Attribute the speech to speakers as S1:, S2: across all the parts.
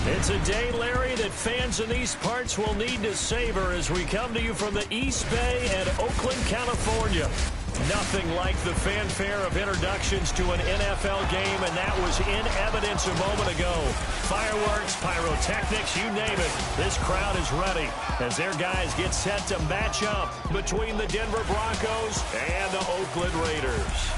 S1: It's a day, Larry, that fans in these parts will need to savor as we come to you from the East Bay and Oakland, California. Nothing like the fanfare of introductions to an NFL game, and that was in evidence a moment ago. Fireworks, pyrotechnics, you name it. This crowd is ready as their guys get set to match up between the Denver Broncos and the Oakland Raiders.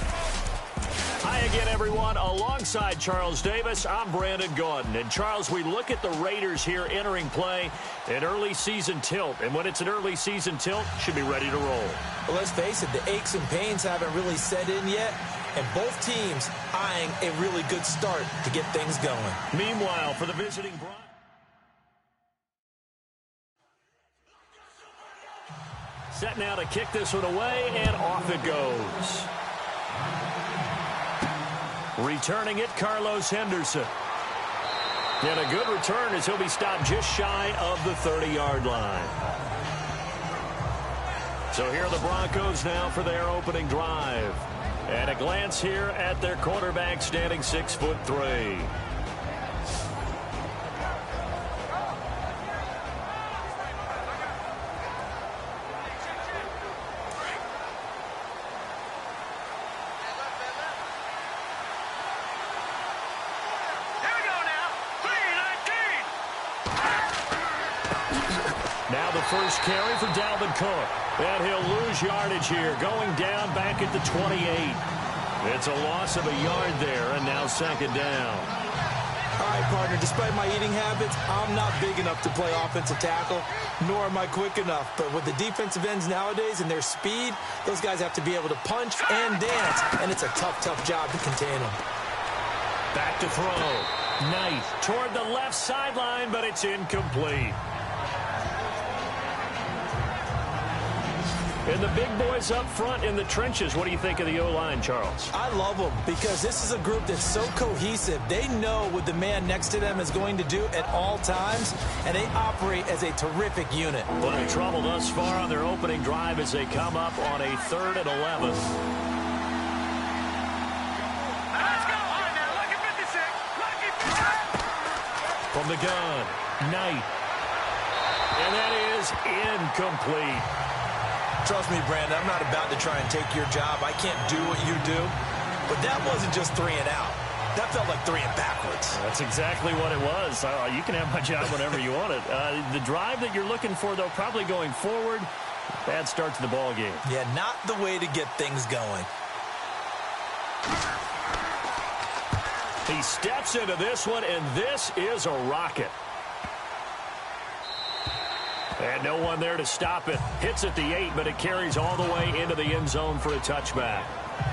S1: Hi again, everyone. Alongside Charles Davis, I'm Brandon Gaudin. And, Charles, we look at the Raiders here entering play, an early season tilt. And when it's an early season tilt, should be ready to roll.
S2: Well, let's face it, the aches and pains haven't really set in yet. And both teams eyeing a really good start to get things going.
S1: Meanwhile, for the visiting Broncos. Set now to kick this one away, and off it goes. Returning it, Carlos Henderson. And a good return as he'll be stopped just shy of the 30-yard line. So here are the Broncos now for their opening drive. And a glance here at their quarterback, standing 6'3". Now the first carry for Dalvin Cook. And he'll lose yardage here, going down back at the 28. It's a loss of a yard there, and now second down.
S2: All right, partner, despite my eating habits, I'm not big enough to play offensive tackle, nor am I quick enough. But with the defensive ends nowadays and their speed, those guys have to be able to punch and dance, and it's a tough, tough job to contain them.
S1: Back to throw. Knight toward the left sideline, but it's incomplete. And the big boys up front in the trenches. What do you think of the O-line, Charles?
S2: I love them because this is a group that's so cohesive. They know what the man next to them is going to do at all times, and they operate as a terrific unit.
S1: Well, in trouble thus far on their opening drive as they come up on a 3rd and 11. From the gun, Knight. And that is incomplete.
S2: Trust me, Brandon, I'm not about to try and take your job. I can't do what you do. But that wasn't just 3 and out. That felt like 3 and backwards.
S1: That's exactly what it was. You can have my job whenever you want it. The drive that you're looking for, though, probably going forward. Bad start to the ball game.
S2: Yeah, not the way to get things going.
S1: He steps into this one, and this is a rocket. And no one there to stop it. Hits at the 8, but it carries all the way into the end zone for a touchback.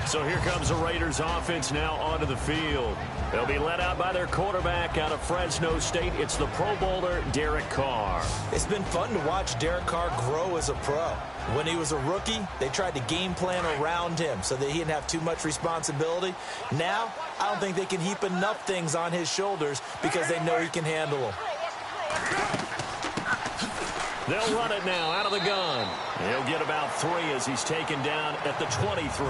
S1: So here comes the Raiders offense now onto the field. They'll be led out by their quarterback out of Fresno State. It's the Pro Bowler, Derek Carr.
S2: It's been fun to watch Derek Carr grow as a pro. When he was a rookie, they tried to game plan around him so that he didn't have too much responsibility. Now, I don't think they can heap enough things on his shoulders because they know he can handle them.
S1: They'll run it now out of the gun. He'll get about 3 as he's taken down at the 23.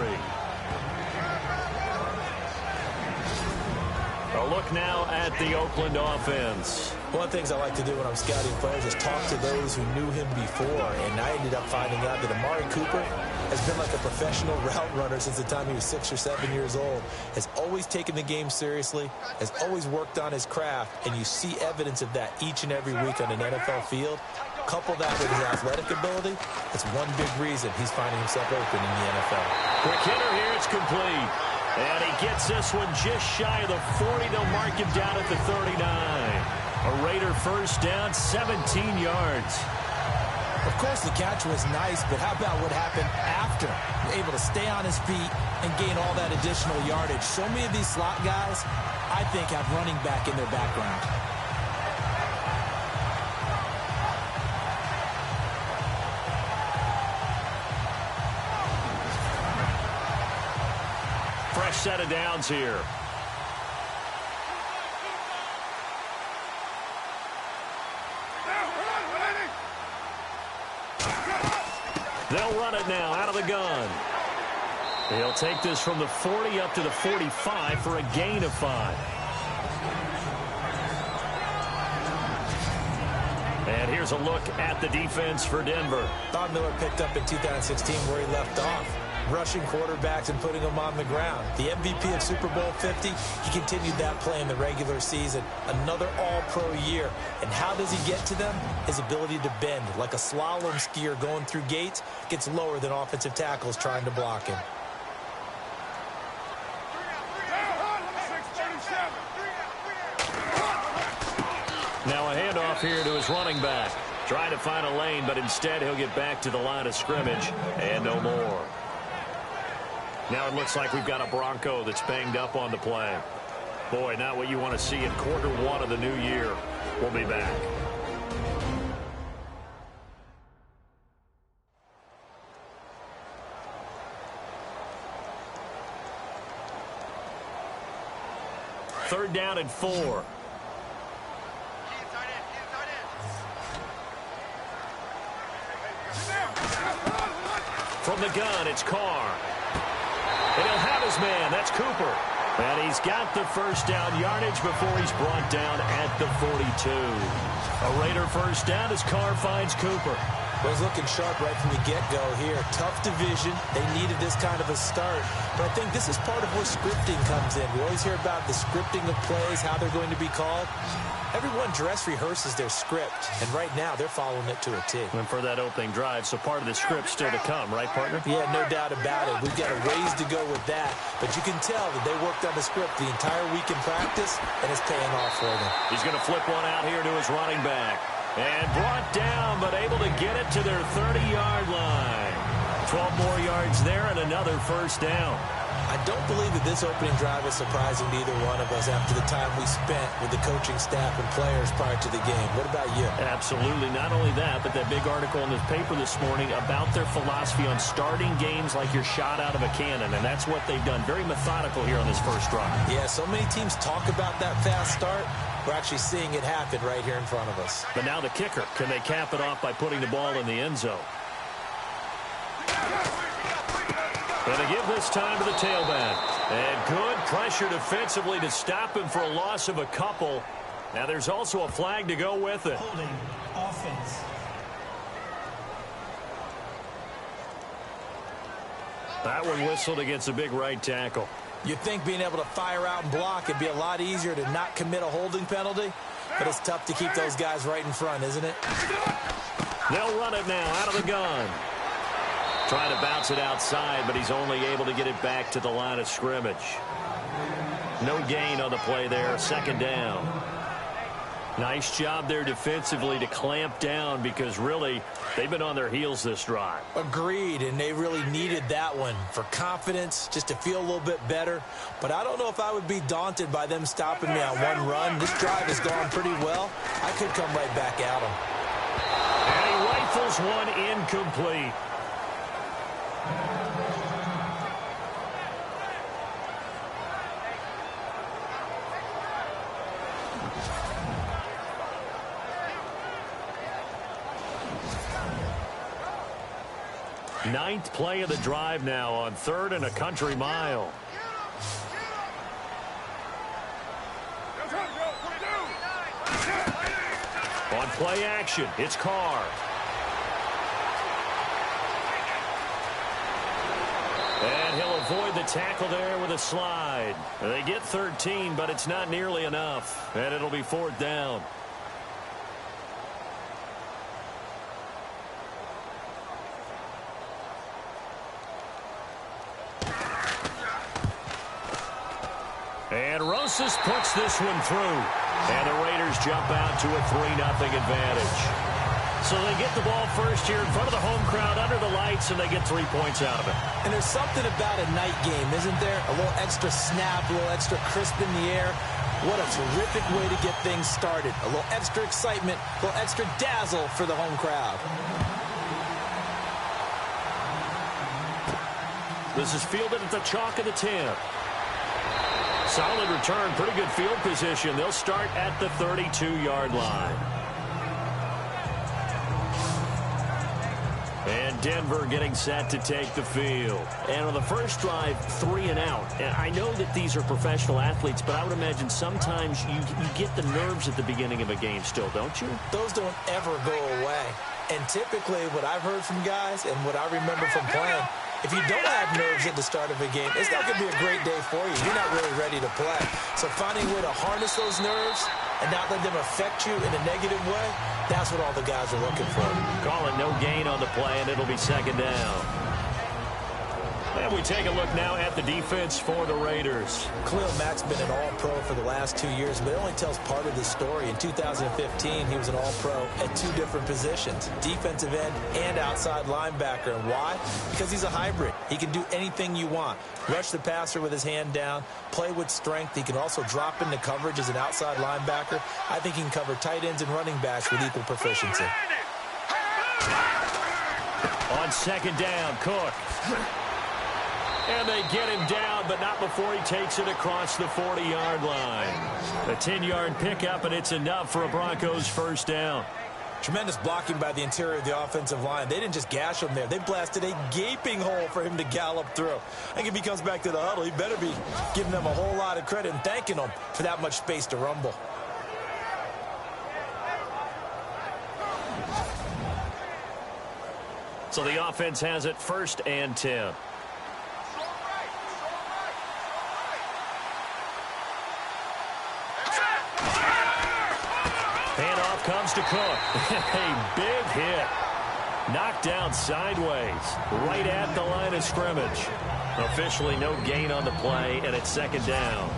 S1: A look now at the Oakland offense.
S2: One of the things I like to do when I'm scouting players is talk to those who knew him before. And I ended up finding out that Amari Cooper has been like a professional route runner since the time he was 6 or 7 years old. Has always taken the game seriously, has always worked on his craft, and you see evidence of that each and every week on an NFL field. Couple that with his athletic ability, it's one big reason he's finding himself open in the NFL.
S1: Quick hitter here, it's complete. And he gets this one just shy of the 40. They'll mark him down at the 39. A Raider first down, 17 yards.
S2: Of course, the catch was nice, but how about what happened after? Able to stay on his feet and gain all that additional yardage. So many of these slot guys, I think, have running back in their background.
S1: Fresh set of downs here. They'll run it now out of the gun. He'll take this from the 40 up to the 45 for a gain of 5. And here's a look at the defense for Denver.
S2: Bob Miller picked up in 2016 where he left off, rushing quarterbacks and putting them on the ground. The MVP of Super Bowl 50, he continued that play in the regular season. Another all-pro year. And how does he get to them? His ability to bend. Like a slalom skier going through gates, gets lower than offensive tackles trying to block him.
S1: Now a handoff here to his running back. Trying to find a lane, but instead he'll get back to the line of scrimmage and no more. Now it looks like we've got a Bronco that's banged up on the play. Boy, not what you want to see in quarter one of the new year. We'll be back. Third down and 4. From the gun, it's Carr. And he'll have his man. That's Cooper. And he's got the first down yardage before he's brought down at the 42. A Raider first down as Carr finds Cooper.
S2: Was looking sharp right from the get-go here. Tough division. They needed this kind of a start. But I think this is part of where scripting comes in. We always hear about the scripting of plays, how they're going to be called. Everyone dress rehearses their script, and right now they're following it to a T.
S1: And for that opening drive, so part of the script still to come, right, partner?
S2: Yeah, no doubt about it. We've got a ways to go with that, but you can tell that they worked on the script the entire week in practice, and it's paying off for them.
S1: He's going to flip one out here to his running back. And brought down, but able to get it to their 30-yard line. 12 more yards there and another first down.
S2: I don't believe that this opening drive is surprising to either one of us after the time we spent with the coaching staff and players prior to the game. What about you?
S1: Absolutely. Not only that, but that big article in the paper this morning about their philosophy on starting games like you're shot out of a cannon, and that's what they've done. Very methodical here on this first drive.
S2: Yeah, so many teams talk about that fast start. We're actually seeing it happen right here in front of us.
S1: But now the kicker. Can they cap it off by putting the ball in the end zone? And they give this time to the tailback. And good pressure defensively to stop him for a loss of a couple. Now there's also a flag to go with it.
S3: Holding offense.
S1: That one whistled against a big right tackle.
S2: You'd think being able to fire out and block would be a lot easier to not commit a holding penalty, but it's tough to keep those guys right in front, isn't it?
S1: They'll run it now out of the gun. Trying to bounce it outside, but he's only able to get it back to the line of scrimmage. No gain on the play there. Second down. Nice job there defensively to clamp down because really they've been on their heels this drive.
S2: Agreed, and they really needed that one for confidence, just to feel a little bit better. But I don't know if I would be daunted by them stopping me on one run. This drive has gone pretty well. I could come right back at them.
S1: And he rifles one incomplete. Ninth play of the drive now on 3rd and a country mile. On play action, it's Carr. And he'll avoid the tackle there with a slide. They get 13, but it's not nearly enough. And it'll be 4th down. And Rosas puts this one through. And the Raiders jump out to a 3-0 advantage. So they get the ball first here in front of the home crowd under the lights, and they get 3 points out of it.
S2: And there's something about a night game, isn't there? A little extra snap, a little extra crisp in the air. What a terrific way to get things started. A little extra excitement, a little extra dazzle for the home crowd.
S1: This is fielded at the chalk of the 10. Solid return, pretty good field position. They'll start at the 32-yard line. And Denver getting set to take the field. And on the first drive, 3 and out. And I know that these are professional athletes, but I would imagine sometimes you get the nerves at the beginning of a game still, don't you?
S2: Those don't ever go away. And typically what I've heard from guys and what I remember from playing, if you don't have nerves at the start of a game, it's not going to be a great day for you. You're not really ready to play. So finding a way to harness those nerves and not let them affect you in a negative way, that's what all the guys are looking for.
S1: Call it no gain on the play, and it'll be second down. And we take a look now at the defense for the Raiders.
S2: Khalil Mack's been an all-pro for the last 2 years, but it only tells part of the story. In 2015, he was an all-pro at 2 different positions, defensive end and outside linebacker. And why? Because he's a hybrid. He can do anything you want. Rush the passer with his hand down, play with strength. He can also drop into coverage as an outside linebacker. I think he can cover tight ends and running backs with equal proficiency.
S1: On second down, Cook. And they get him down, but not before he takes it across the 40-yard line. A 10-yard pickup, and it's enough for a Broncos first down.
S2: Tremendous blocking by the interior of the offensive line. They didn't just gash him there. They blasted a gaping hole for him to gallop through. I think if he comes back to the huddle, he better be giving them a whole lot of credit and thanking them for that much space to rumble.
S1: So the offense has it 1st and 10. Handoff comes to Cook. A big hit. Knocked down sideways, right at the line of scrimmage. Officially no gain on the play, and it's second down.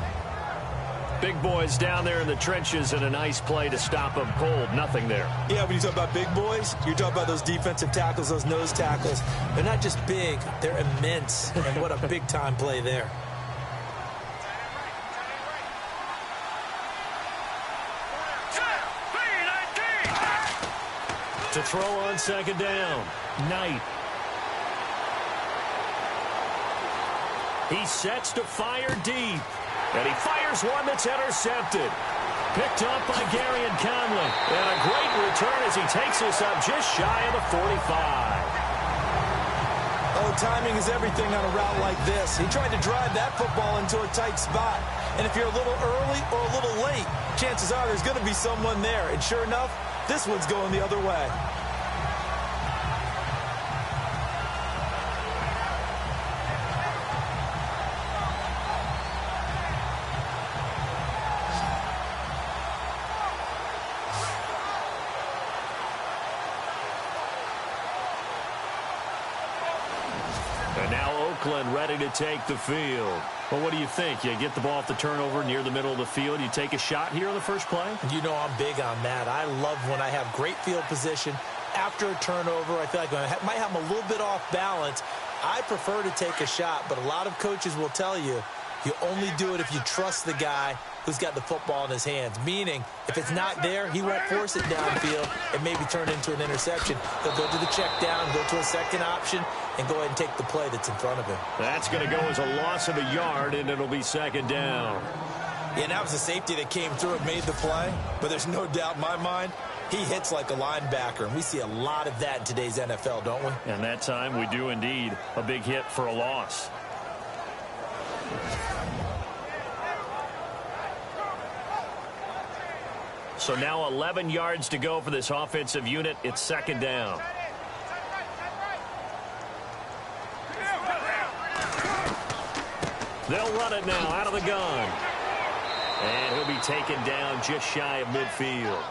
S1: Big boys down there in the trenches, and a nice play to stop them cold. Nothing there.
S2: Yeah, when you talk about big boys, you're talking about those defensive tackles, those nose tackles. They're not just big, they're immense. And what a big-time play there.
S1: To throw on second down, Knight. He sets to fire deep. And he fires one that's intercepted. Picked up by Gary and Conley. And a great return as he takes this up just shy of the 45.
S2: Oh, timing is everything on a route like this. He tried to drive that football into a tight spot. And if you're a little early or a little late, chances are there's going to be someone there. And sure enough, this one's going the other way.
S1: And now Oakland ready to take the field. Well, what do you think? You get the ball off the turnover near the middle of the field. You take a shot here on the first play?
S2: You know I'm big on that. I love when I have great field position. After a turnover, I feel like I might have them a little bit off balance. I prefer to take a shot, but a lot of coaches will tell you, you only do it if you trust the guy who's got the football in his hands. Meaning, if it's not there, he won't force it downfield and maybe turn it into an interception. He'll go to the check down, go to a second option, and go ahead and take the play that's in front of him.
S1: That's going to go as a loss of a yard, and it'll be second down.
S2: Yeah, and that was a safety that came through and made the play. But there's no doubt in my mind, he hits like a linebacker. And we see a lot of that in today's NFL, don't we?
S1: And that time we do indeed. A big hit for a loss. So now 11 yards to go for this offensive unit. It's second down. They'll run it now out of the gun. And he'll be taken down just shy of midfield.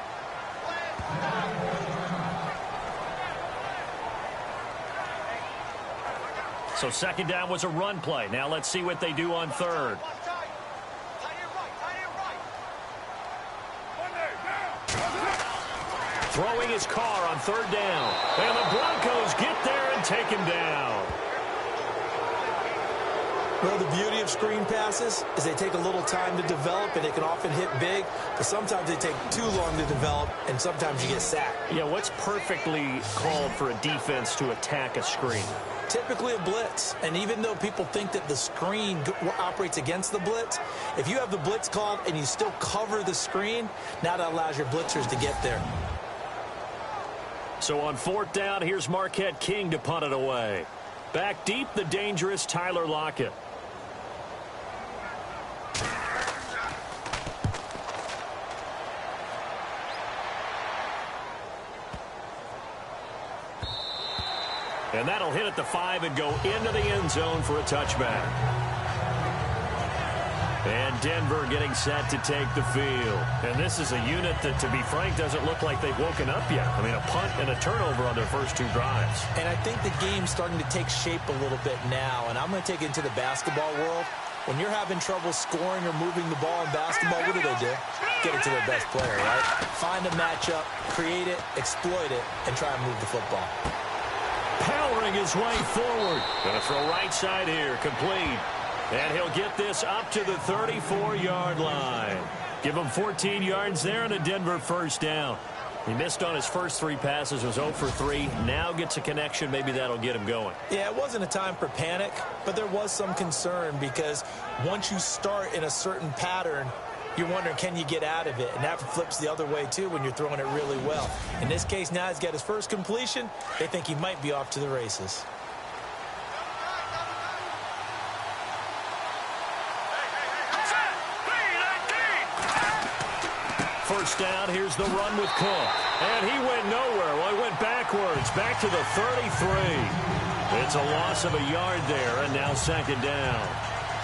S1: So second down was a run play. Now let's see what they do on third. Throwing his car on third down. And the Broncos get there and take him down.
S2: Well, the beauty of screen passes is they take a little time to develop, and they can often hit big, but sometimes they take too long to develop, and sometimes you get sacked.
S1: Yeah, what's perfectly called for a defense to attack a screen?
S2: Typically a blitz, and even though people think that the screen operates against the blitz, if you have the blitz called and you still cover the screen, now that allows your blitzers to get there.
S1: So on 4th down, here's Marquette King to punt it away. Back deep, the dangerous Tyler Lockett. And that'll hit at the 5 and go into the end zone for a touchback. And Denver getting set to take the field. And this is a unit that, to be frank, doesn't look like they've woken up yet. I mean, a punt and a turnover on their first 2 drives.
S2: And I think the game's starting to take shape a little bit now. And I'm going to take it into the basketball world. When you're having trouble scoring or moving the ball in basketball, what do? Get it to their best player, right? Find a matchup, create it, exploit it, and try and move the football.
S1: Powering his way forward. Going to throw right side here, complete. And he'll get this up to the 34-yard line. Give him 14 yards there and a Denver first down. He missed on his first 3 passes, was 0 for 3. Now gets a connection. Maybe that'll get him going.
S2: Yeah, it wasn't a time for panic, but there was some concern because once you start in a certain pattern, you're wondering, can you get out of it? And that flips the other way, too, when you're throwing it really well. In this case, now he's got his first completion. They think he might be off to the races.
S1: First down, here's the run with Cook. And he went nowhere. Well, he went backwards, back to the 33. It's a loss of a yard there, and now 2nd down.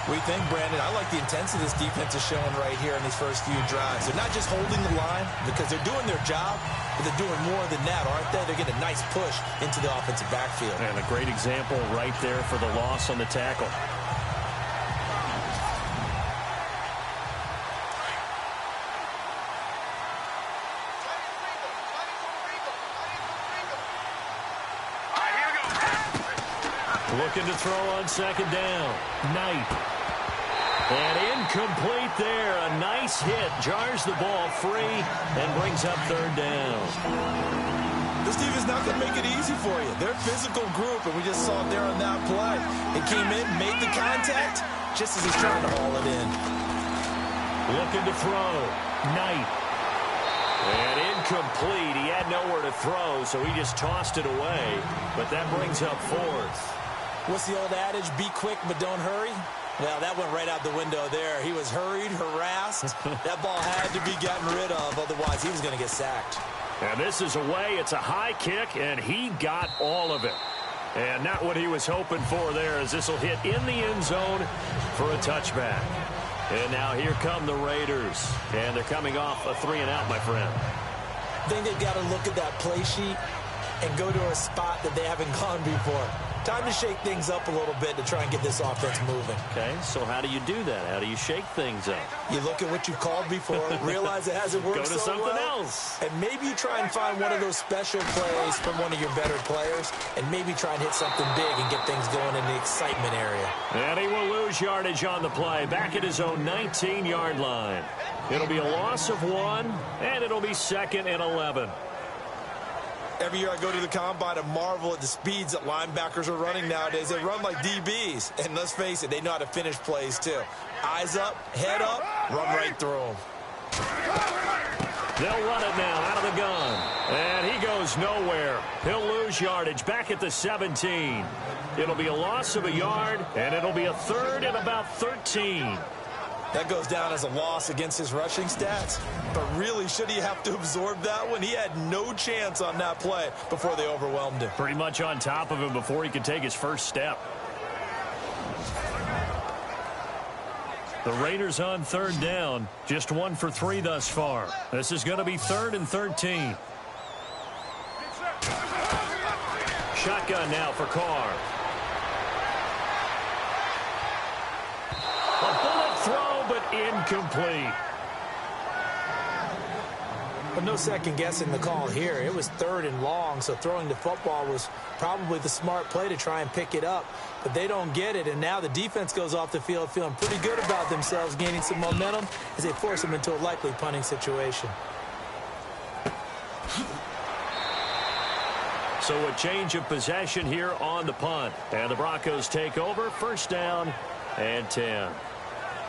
S2: We think, Brandon, I like the intensity this defense is showing right here in these first few drives. They're not just holding the line because they're doing their job, but they're doing more than that, aren't they? They're getting a nice push into the offensive backfield.
S1: And a great example right there for the loss on the tackle. Looking to throw on 2nd down. Knight. And incomplete there. A nice hit. Jars the ball free and brings up 3rd down.
S2: This defense not going to make it easy for you. They're a physical group, and we just saw it there on that play. It came in, made the contact, just as he's trying to haul it in.
S1: Looking to throw. Knight. And incomplete. He had nowhere to throw, so he just tossed it away. But that brings up 4th.
S2: What's the old adage? Be quick, but don't hurry. Well, that went right out the window there. He was hurried, harassed. That ball had to be gotten rid of, otherwise he was going to get sacked.
S1: And this is away. It's a high kick, and he got all of it. And not what he was hoping for there, as this will hit in the end zone for a touchback. And now here come the Raiders. And they're coming off a 3-and-out, my friend.
S2: I think they've got to look at that play sheet and go to a spot that they haven't gone before. Time to shake things up a little bit to try and get this offense moving.
S1: Okay, so how do you do that? How do you shake things up?
S2: You look at what you've called before, realize it hasn't worked so well.
S1: Go to something else.
S2: And maybe you try and find one of those special plays from one of your better players, and maybe try and hit something big and get things going in the excitement area.
S1: And he will lose yardage on the play, back at his own 19-yard line. It'll be a loss of 1, and it'll be 2nd and 11.
S2: Every year I go to the combine and marvel at the speeds that linebackers are running nowadays. They run like DBs. And let's face it, they know how to finish plays too. Eyes up, head up, run right through them.
S1: They'll run it now out of the gun. And he goes nowhere. He'll lose yardage back at the 17. It'll be a loss of a yard, and it'll be a 3rd and about 13.
S2: That goes down as a loss against his rushing stats. But really, should he have to absorb that one? He had no chance on that play before they overwhelmed him.
S1: Pretty much on top of him before he could take his first step. The Raiders on 3rd down. Just 1 for 3 thus far. This is going to be 3rd and 13. Shotgun now for Carr. A bullet throw, but incomplete.
S2: But no second guessing the call here. It was 3rd and long, so throwing the football was probably the smart play to try and pick it up. But they don't get it, and now the defense goes off the field feeling pretty good about themselves, gaining some momentum as they force them into a likely punting situation.
S1: So a change of possession here on the punt. And the Broncos take over, 1st down and 10.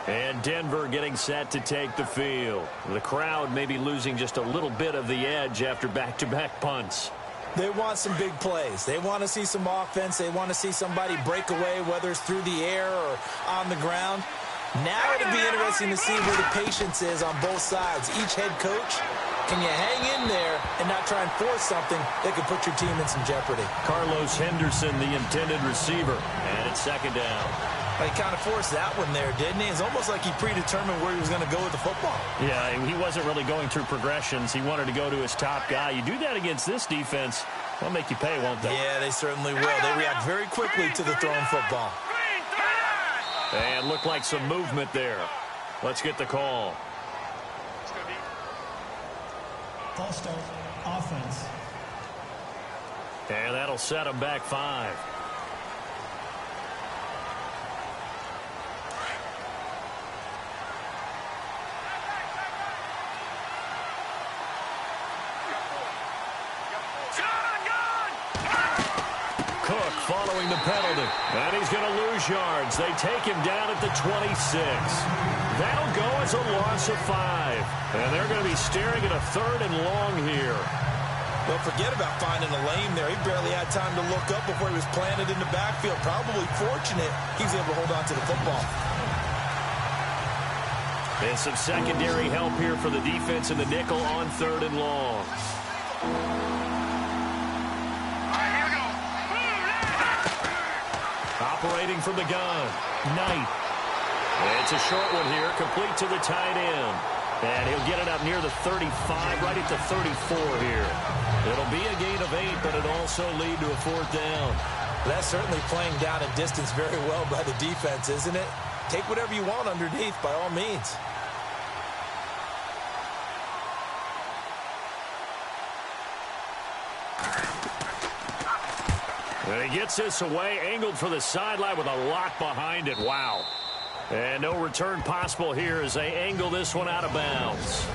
S1: And Denver getting set to take the field. The crowd may be losing just a little bit of the edge after back-to-back punts.
S2: They want some big plays. They want to see some offense. They want to see somebody break away, whether it's through the air or on the ground. Now it'll be interesting to see where the patience is on both sides. Each head coach, can you hang in there and not try and force something that could put your team in some jeopardy?
S1: Carlos Henderson, the intended receiver, and it's second down.
S2: He kind of forced that one there, didn't he? It's almost like he predetermined where he was going to go with the football.
S1: Yeah, he wasn't really going through progressions. He wanted to go to his top guy. You do that against this defense, they'll make you pay, won't they?
S2: Yeah, they certainly will. They react very quickly to the thrown football.
S1: And looked like some movement there. Let's get the call.
S3: False start, offense.
S1: And that'll set him back 5. Cook following the penalty. And he's going to lose yards. They take him down at the 26. That'll go as a loss of 5. And they're going to be staring at a 3rd and long here.
S2: Don't forget about finding a lane there. He barely had time to look up before he was planted in the backfield. Probably fortunate he was able to hold on to the football.
S1: And some secondary help here for the defense in the nickel on 3rd and long. Operating from the gun. Knight. It's a short one here, complete to the tight end. And he'll get it up near the 35, right at the 34 here. It'll be a gain of 8, but it'll also lead to a 4th down.
S2: That's certainly playing down a distance very well by the defense, isn't it? Take whatever you want underneath, by all means.
S1: And he gets this away, angled for the sideline with a lot behind it. Wow. And no return possible here as they angle this one out of bounds.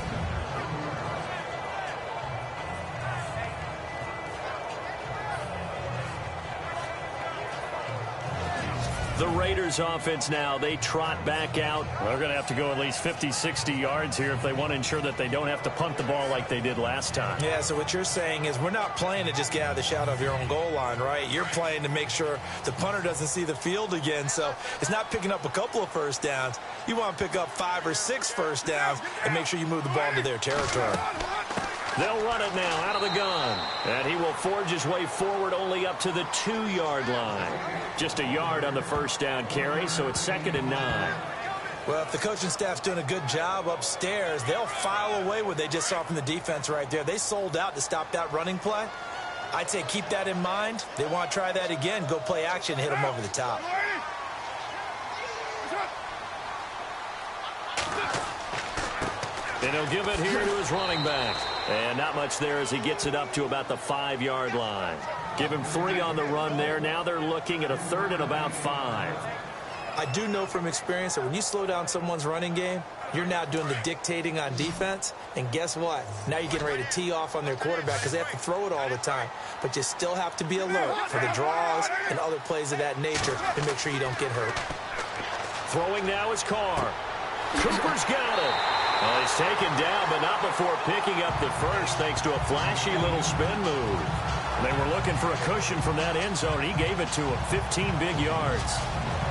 S1: The Raiders offense now, they trot back out. They're going to have to go at least 50, 60 yards here if they want to ensure that they don't have to punt the ball like they did last time.
S2: Yeah, so what you're saying is we're not playing to just get out of the shadow of your own goal line, right? You're playing to make sure the punter doesn't see the field again. So it's not picking up a couple of first downs. You want to pick up 5 or 6 first downs and make sure you move the ball into their territory.
S1: They'll run it now out of the gun. And he will forge his way forward only up to the 2-yard line. Just a yard on the first down carry, so it's 2nd and 9.
S2: Well, if the coaching staff's doing a good job upstairs, they'll file away what they just saw from the defense right there. They sold out to stop that running play. I'd say keep that in mind. They want to try that again. Go play action, hit them over the top.
S1: And he'll give it here to his running back. And not much there as he gets it up to about the 5-yard line. Give him 3 on the run there. Now they're looking at a 3rd and about 5.
S2: I do know from experience that when you slow down someone's running game, you're now doing the dictating on defense. And guess what? Now you're getting ready to tee off on their quarterback because they have to throw it all the time. But you still have to be alert for the draws and other plays of that nature to make sure you don't get hurt.
S1: Throwing now is Carr. Cooper's got it. Well, he's taken down, but not before picking up the first thanks to a flashy little spin move. They were looking for a cushion from that end zone. He gave it to him, 15 big yards.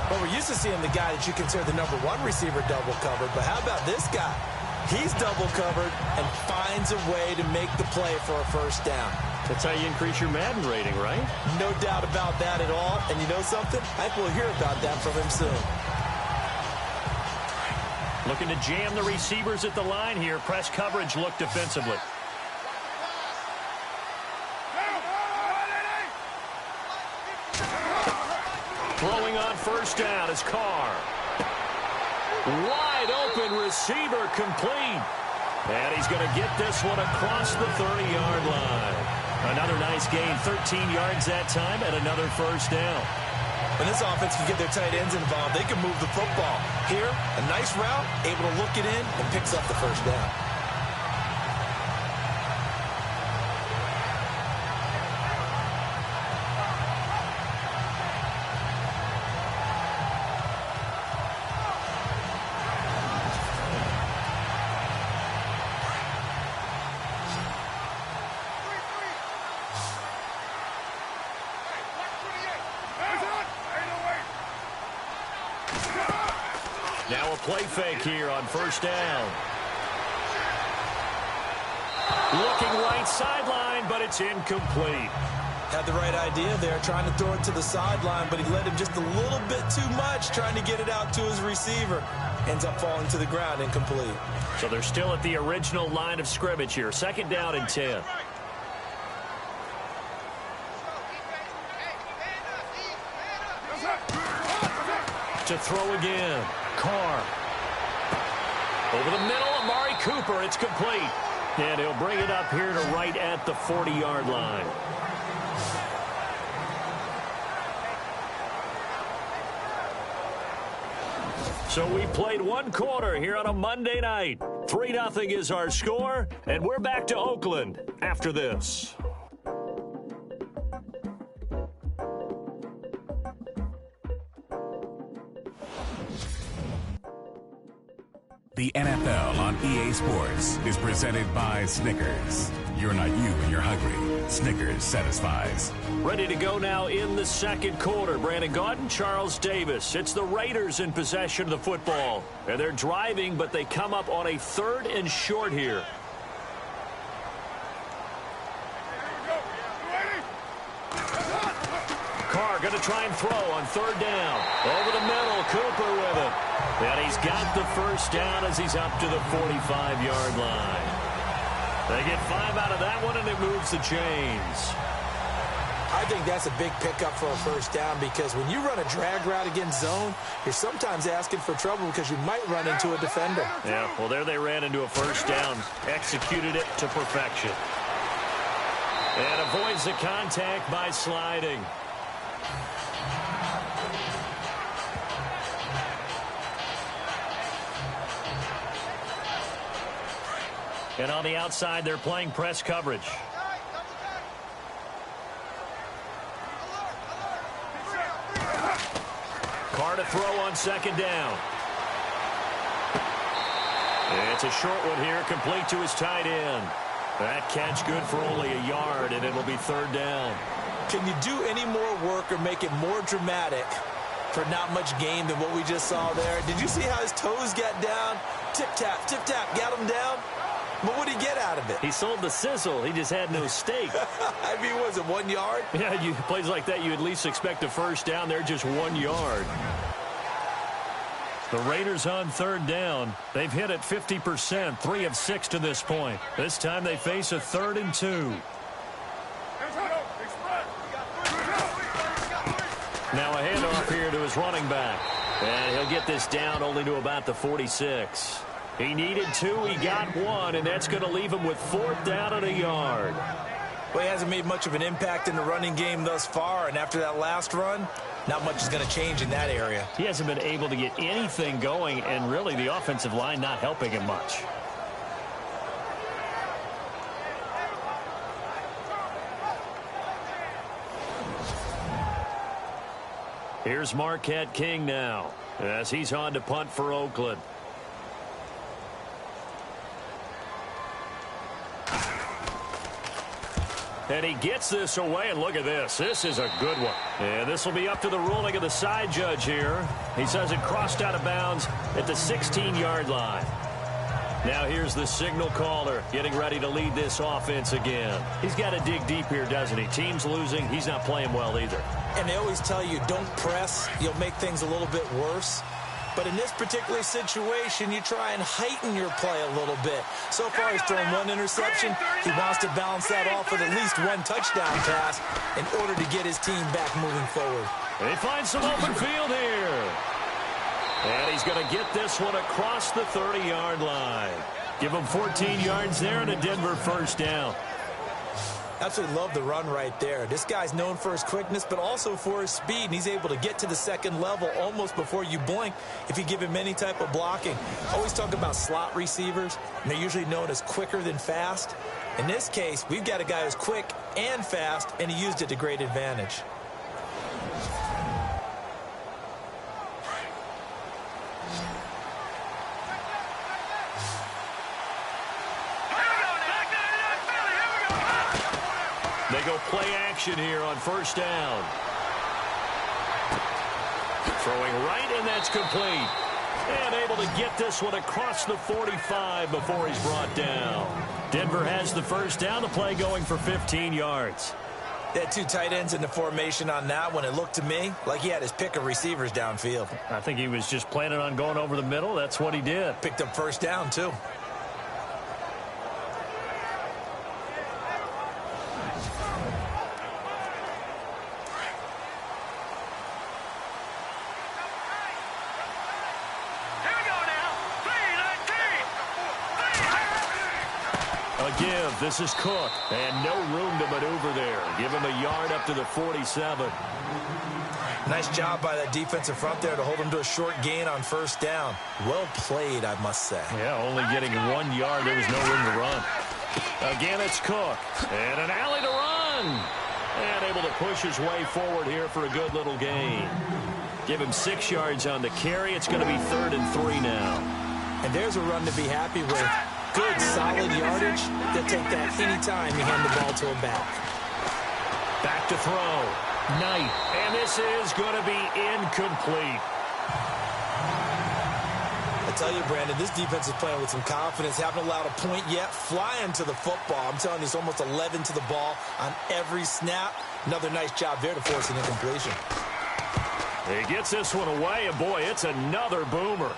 S2: Well, we're used to seeing the guy that you consider the number 1 receiver double covered, but how about this guy? He's double covered and finds a way to make the play for a first down.
S1: That's how you increase your Madden rating, right?
S2: No doubt about that at all. And you know something? I think we'll hear about that from him soon.
S1: Looking to jam the receivers at the line here. Press coverage look defensively. Throwing on first down is Carr. Wide open receiver complete. And he's going to get this one across the 30-yard line. Another nice gain, 13 yards that time, and another first down.
S2: When this offense can get their tight ends involved, they can move the football. Here, a nice route, able to look it in, and picks up the first down.
S1: Now a play fake here on first down. Looking right sideline, but it's incomplete.
S2: Had the right idea there, trying to throw it to the sideline, but he led him just a little bit too much, trying to get it out to his receiver. Ends up falling to the ground, incomplete.
S1: So they're still at the original line of scrimmage here. Second down and 10. To throw again. Carr. Over the middle, Amari Cooper. It's complete. And he'll bring it up here to right at the 40-yard line. So we played one quarter here on a Monday night. 3-0 is our score, and we're back to Oakland after this.
S4: The NFL on EA Sports is presented by Snickers. You're not you when you're hungry. Snickers satisfies.
S1: Ready to go now in the second quarter. Brandon Gaudin, Charles Davis. It's the Raiders in possession of the football. And they're driving, but they come up on a 3rd and short here. Carr going to try and throw on 3rd down. Over the middle, Cooper with it. And he's got the first down as he's up to the 45-yard line. They get 5 out of that one, and it moves the chains.
S2: I think that's a big pickup for a first down because when you run a drag route against zone, you're sometimes asking for trouble because you might run into a defender.
S1: Yeah, well, there they ran into a first down, executed it to perfection. And avoids the contact by sliding. And on the outside, they're playing press coverage. Carr to throw on 2nd down. It's a short one here, complete to his tight end. That catch good for only a yard, and it'll be 3rd down.
S2: Can you do any more work or make it more dramatic for not much gain than what we just saw there? Did you see how his toes got down? Tip-tap, got him down. But what did he get out of it?
S1: He sold the sizzle. He just had no steak.
S2: I mean, was it 1 yard?
S1: Yeah, plays like that, you at least expect a first down. They're just 1 yard. The Raiders on 3rd down. They've hit it 50%, 3 of 6 to this point. This time they face a 3rd and 2. Now a handoff here to his running back. And he'll get this down only to about the 46. He needed 2, he got 1, and that's going to leave him with 4th down and a yard.
S2: Well, he hasn't made much of an impact in the running game thus far, and after that last run, not much is going to change in that area.
S1: He hasn't been able to get anything going, and really the offensive line not helping him much. Here's Marquette King now, as he's on to punt for Oakland. And he gets this away, and look at this. This is a good one. And this will be up to the ruling of the side judge here. He says it crossed out of bounds at the 16-yard line. Now here's the signal caller getting ready to lead this offense again. He's got to dig deep here, doesn't he? Team's losing. He's not playing well either.
S2: And they always tell you don't press. You'll make things a little bit worse. But in this particular situation, you try and heighten your play a little bit. So far, he's thrown 1 interception. He wants to balance that off with at least 1 touchdown pass in order to get his team back moving forward.
S1: They find some open field here. And he's going to get this one across the 30-yard line. Give him 14 yards there and a Denver first down.
S2: Absolutely love the run right there. This guy's known for his quickness, but also for his speed. And he's able to get to the second level almost before you blink if you give him any type of blocking. Always talk about slot receivers, and they're usually known as quicker than fast. In this case, we've got a guy who's quick and fast, and he used it to great advantage.
S1: They go play action here on first down. Throwing right, and that's complete. And able to get this one across the 45 before he's brought down. Denver has the first down. The play going for 15 yards.
S2: They had 2 tight ends in the formation on that one. It looked to me like he had his pick of receivers downfield.
S1: I think he was just planning on going over the middle. That's what he did.
S2: Picked up first down, too.
S1: Give. This is Cook. And no room to maneuver there. Give him a yard up to the 47.
S2: Nice job by that defensive front there to hold him to a short gain on first down. Well played, I must say.
S1: Yeah, only getting 1 yard. There was no room to run. Again, it's Cook. And an alley to run. And able to push his way forward here for a good little gain. Give him 6 yards on the carry. It's going to be 3rd and 3 now.
S2: And there's a run to be happy with. Good, solid yardage. They'll take that anytime you hand the ball to him back.
S1: Back to throw. Knight. And this is going to be incomplete.
S2: I tell you, Brandon, this defense is playing with some confidence. Haven't allowed a point yet. Flying to the football. I'm telling you, it's almost 11 to the ball on every snap. Another nice job there to force an incompletion.
S1: He gets this one away, and boy, it's another boomer.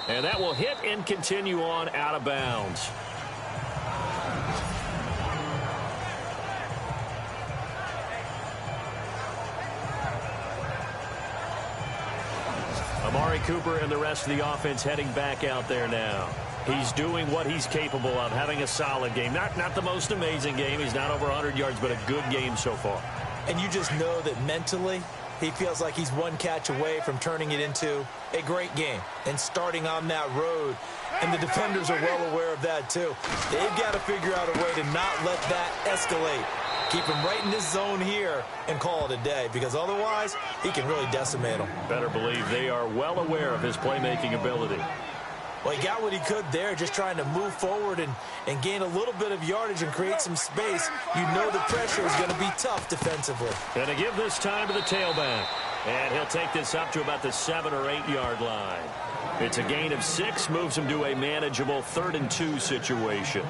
S1: And that will hit and continue on out of bounds. Amari Cooper and the rest of the offense heading back out there now. He's doing what he's capable of, having a solid game. Not the most amazing game. He's not over 100 yards, but a good game so far.
S2: And you just know that mentally, he feels like he's one catch away from turning it into a great game and starting on that road. And the defenders are well aware of that, too. They've got to figure out a way to not let that escalate. Keep him right in this zone here and call it a day, because otherwise he can really decimate them.
S1: Better believe they are well aware of his playmaking ability.
S2: Well, he got what he could there, just trying to move forward and gain a little bit of yardage and create some space. You know the pressure is going to be tough defensively.
S1: Going to give this time to the tailback. And he'll take this up to about the 7 or 8 yard line. It's a gain of 6, moves him to a manageable 3rd and 2 situation.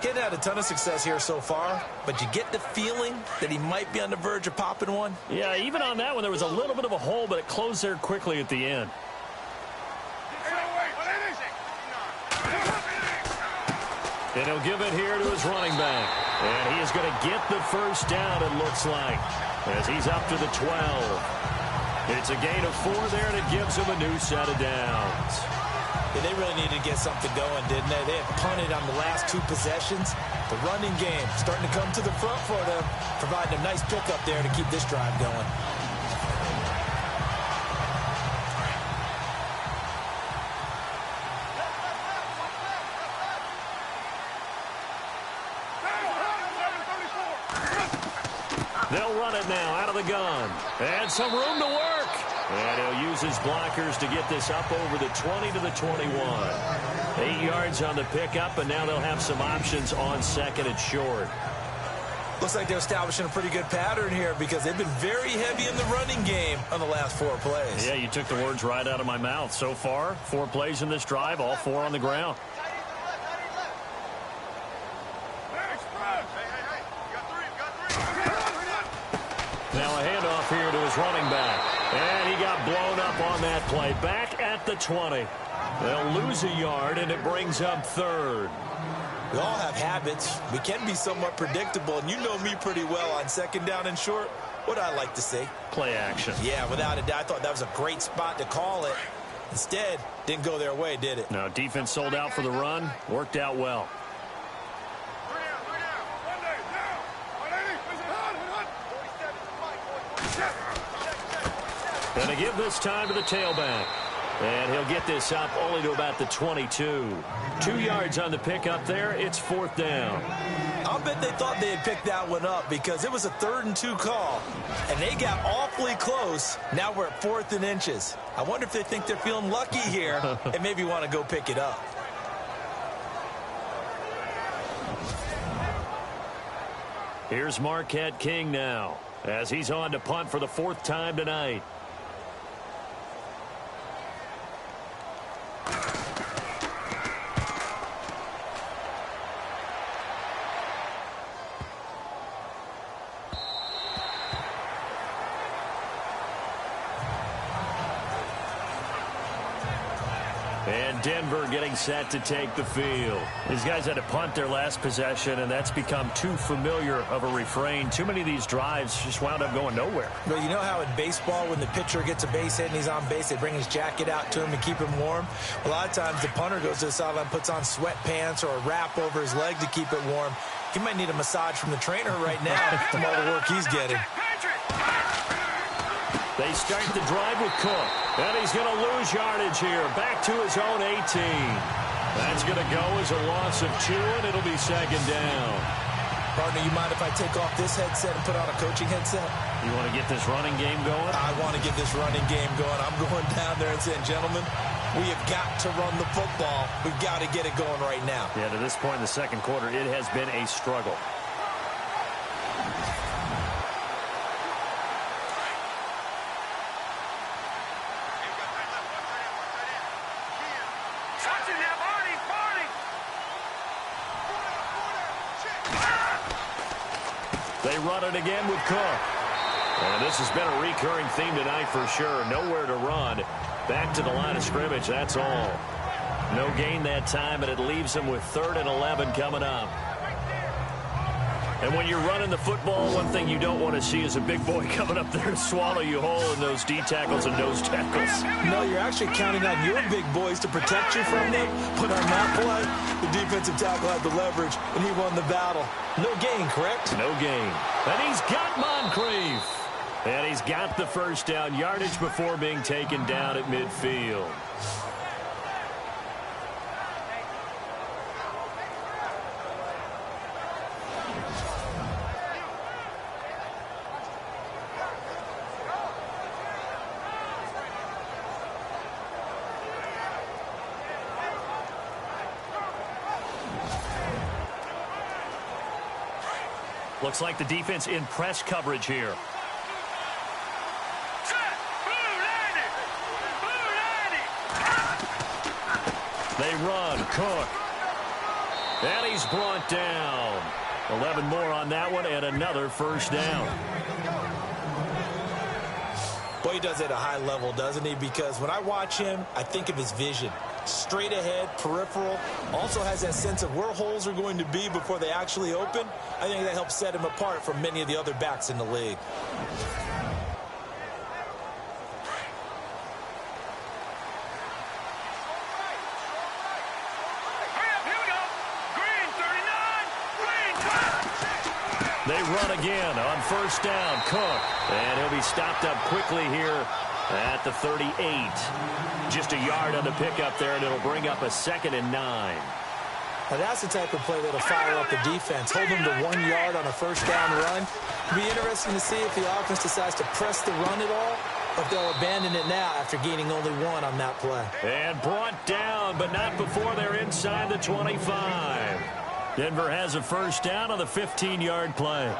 S2: Getting had a ton of success here so far, but you get the feeling that he might be on the verge of popping one.
S1: Yeah, even on that one, there was a little bit of a hole, but it closed there quickly at the end. And he'll give it here to his running back. And he is going to get the first down, it looks like, as he's up to the 12. It's a gain of 4 there, and it gives him a new set of downs.
S2: Yeah, they really needed to get something going, didn't they? They had punted on the last 2 possessions. The running game starting to come to the front for them, providing a nice pickup there to keep this drive going.
S1: They'll run it now out of the gun. And some room to work. And he'll use his blockers to get this up over the 20 to the 21. 8 yards on the pickup, and now they'll have some options on 2nd and short.
S2: Looks like they're establishing a pretty good pattern here because they've been very heavy in the running game on the last 4 plays.
S1: Yeah, you took the words right out of my mouth. So far, 4 plays in this drive, all 4 on the ground. Now a handoff here to his running back. And he got blown up on that play. Back at the 20. They'll lose a yard, and it brings up 3rd.
S2: We all have habits. We can be somewhat predictable, and you know me pretty well on 2nd down and short. What I like to see?
S1: Play action.
S2: Yeah, without a doubt. I thought that was a great spot to call it. Instead, didn't go their way, did it?
S1: No, defense sold out for the run. Worked out well. Going to give this time to the tailback. And he'll get this up only to about the 22. 2 yards on the pickup there. It's 4th down.
S2: I'll bet they thought they had picked that one up because it was a 3rd and 2 call. And they got awfully close. Now we're at 4th and inches. I wonder if they think they're feeling lucky here and maybe want to go pick it up.
S1: Here's Marquette King now as he's on to punt for the 4th time tonight. And Denver getting set to take the field. These guys had to punt their last possession, and that's become too familiar of a refrain. Too many of these drives just wound up going nowhere.
S2: But you know how in baseball, when the pitcher gets a base hit and he's on base, they bring his jacket out to him to keep him warm? A lot of times the punter goes to the sideline, puts on sweatpants or a wrap over his leg to keep it warm. He might need a massage from the trainer right now from all the work he's getting.
S1: They start the drive with Cook. And he's going to lose yardage here. Back to his own 18. That's going to go as a loss of 2, and it'll be second down.
S2: Partner, you mind if I take off this headset and put on a coaching headset?
S1: You want to get this running game going?
S2: I want to get this running game going. I'm going down there and saying, gentlemen, we have got to run the football. We've got to get it going right now.
S1: Yeah, to this point in the second quarter, it has been a struggle. They run it again with Cook. And this has been a recurring theme tonight for sure. Nowhere to run. Back to the line of scrimmage, that's all. No gain that time, and it leaves them with 3rd and 11 coming up. And when you're running the football, one thing you don't want to see is a big boy coming up there to swallow you whole in those D tackles and nose tackles.
S2: No, you're actually counting on your big boys to protect you from them. But on that play, the defensive tackle had the leverage, and he won the battle. No gain, correct?
S1: No gain. And he's got Moncrief. And he's got the first down, yardage before being taken down at midfield. Looks like the defense in press coverage here. They run. Cook. And he's brought down. 11 more on that one and another first down.
S2: Boy, he does it at a high level, doesn't he? Because when I watch him, I think of his vision. Straight ahead, peripheral. Also has that sense of where holes are going to be before they actually open. I think that helps set him apart from many of the other backs in the league.
S1: They run again on first down. Cook. And he'll be stopped up quickly here at the 38. Just a yard on the pickup there, and it'll bring up a 2nd and 9.
S2: Now that's the type of play that'll fire up the defense. Hold them to 1 yard on a first down run. It'll be interesting to see if the offense decides to press the run at all, or if they'll abandon it now after gaining only 1 on that play.
S1: And brought down, but not before they're inside the 25. Denver has a first down on the 15-yard play.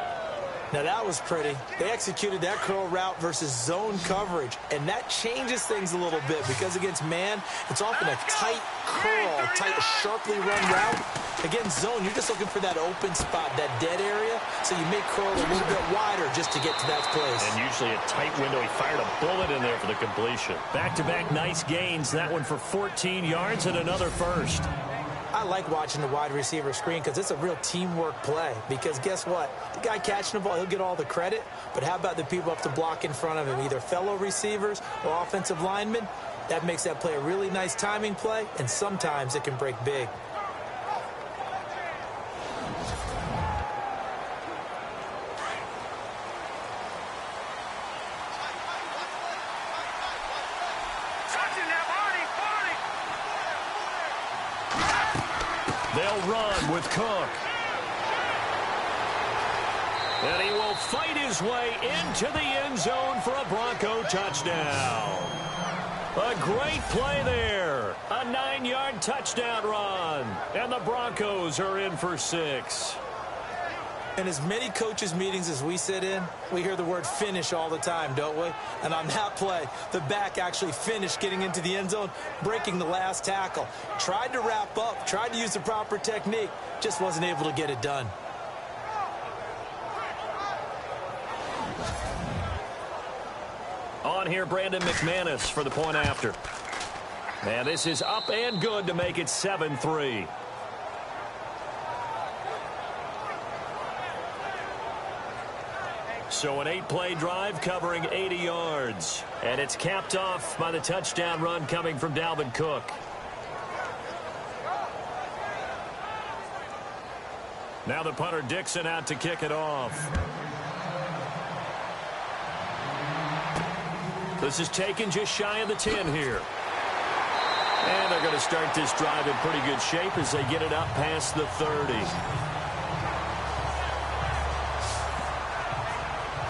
S2: Now that was pretty. They executed that curl route versus zone coverage, and that changes things a little bit because against man, it's often a tight curl, tight, sharply run route. Against zone, you're just looking for that open spot, that dead area, so you make curl a little bit wider just to get to that place.
S1: And usually a tight window. He fired a bullet in there for the completion. Back-to-back nice gains. That one for 14 yards and another first.
S2: I like watching the wide receiver screen because it's a real teamwork play. Because guess what? The guy catching the ball, he'll get all the credit. But how about the people up to block in front of him, either fellow receivers or offensive linemen? That makes that play a really nice timing play, and sometimes it can break big.
S1: They'll run with Cook. And he will fight his way into the end zone for a Bronco touchdown. A great play there. A 9-yard touchdown run. And the Broncos are in for 6.
S2: In as many coaches' meetings as we sit in, we hear the word finish all the time, don't we? And on that play, the back actually finished getting into the end zone, breaking the last tackle. Tried to wrap up, tried to use the proper technique, just wasn't able to get it done.
S1: On here, Brandon McManus for the point after. And this is up and good to make it 7-3. So an 8-play drive covering 80 yards. And it's capped off by the touchdown run coming from Dalvin Cook. Now the punter Dixon out to kick it off. This is taken just shy of the 10 here. And they're going to start this drive in pretty good shape as they get it up past the 30.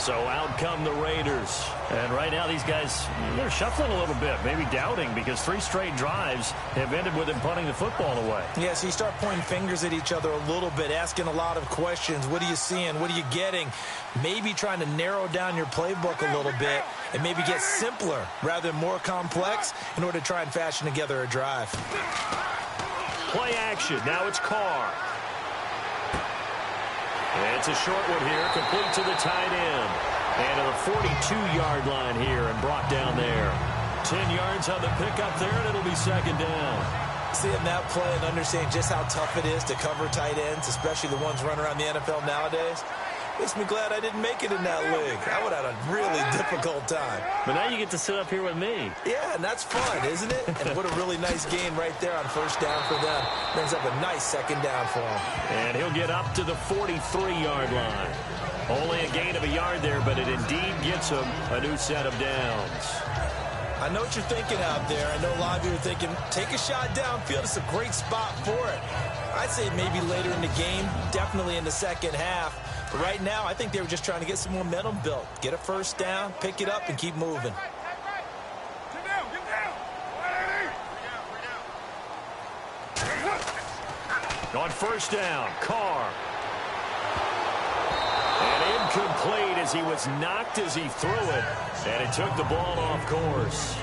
S1: So out come the Raiders. And right now these guys, they're shuffling a little bit, maybe doubting, because 3 straight drives have ended with them punting the football away.
S2: Yeah, so you start pointing fingers at each other a little bit, asking a lot of questions. What are you seeing? What are you getting? Maybe trying to narrow down your playbook a little bit and maybe get simpler rather than more complex in order to try and fashion together a drive.
S1: Play action. Now it's Carr. It's a short one here, complete to the tight end. And to the 42-yard line here and brought down there. 10 yards on the pickup there, and it'll be second down.
S2: Seeing that play and understanding just how tough it is to cover tight ends, especially the ones running around the NFL nowadays, makes me glad I didn't make it in that league. I would have had a really difficult time.
S1: But now you get to sit up here with me.
S2: Yeah, and that's fun, isn't it? And what a really nice gain right there on first down for them. Brings up a nice second down for them.
S1: And he'll get up to the 43-yard line. Only a gain of a yard there, but it indeed gets him a new set of downs.
S2: I know what you're thinking out there. I know a lot of you are thinking, take a shot downfield. It's a great spot for it. I'd say maybe later in the game, definitely in the second half. But right now, I think they were just trying to get some momentum built. Get a first down, pick it up, and keep moving.
S1: On first down, Carr. And incomplete as he was knocked as he threw it. And it took the ball off course.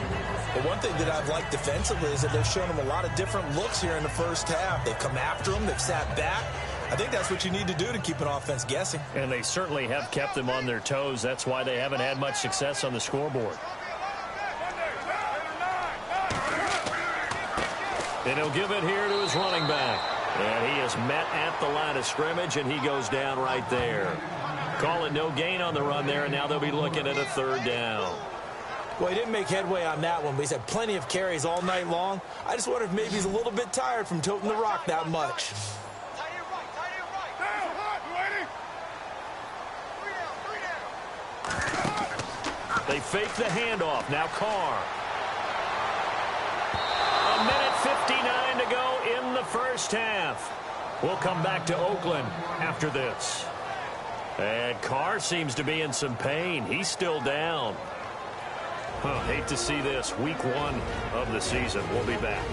S2: But one thing that I've liked defensively is that they've shown him a lot of different looks here in the first half. They've come after him. They've sat back. I think that's what you need to do to keep an offense guessing.
S1: And they certainly have kept them on their toes. That's why they haven't had much success on the scoreboard. And he'll give it here to his running back. And he is met at the line of scrimmage, and he goes down right there. Call it no gain on the run there, and now they'll be looking at a third down.
S2: Well, he didn't make headway on that one, but he's had plenty of carries all night long. I just wonder if maybe he's a little bit tired from toting the rock that much.
S1: They fake the handoff. Now Carr. A minute 59 to go in the first half. We'll come back to Oakland after this. And Carr seems to be in some pain. He's still down. Hate to see this. Week 1 of the season. We'll be back.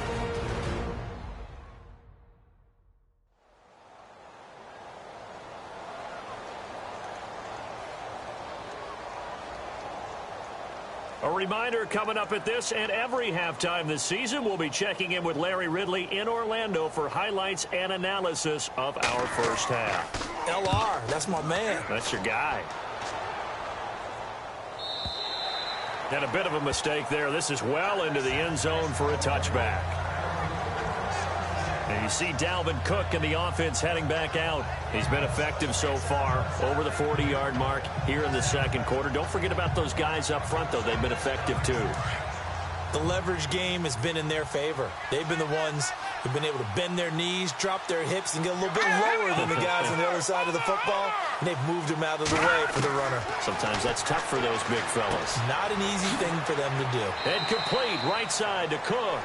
S1: A reminder coming up at this and every halftime this season, we'll be checking in with Larry Ridley in Orlando for highlights and analysis of our first half.
S2: LR, that's my man.
S1: That's your guy. And a bit of a mistake there. This is well into the end zone for a touchback. And you see Dalvin Cook and the offense heading back out. He's been effective so far, over the 40-yard mark here in the second quarter. Don't forget about those guys up front, though. They've been effective, too.
S2: The leverage game has been in their favor. They've been the ones who've been able to bend their knees, drop their hips, and get a little bit lower than the guys on the other side of the football, and they've moved them out of the way for the runner.
S1: Sometimes that's tough for those big fellas.
S2: Not an easy thing for them to do.
S1: And complete right side to Cook.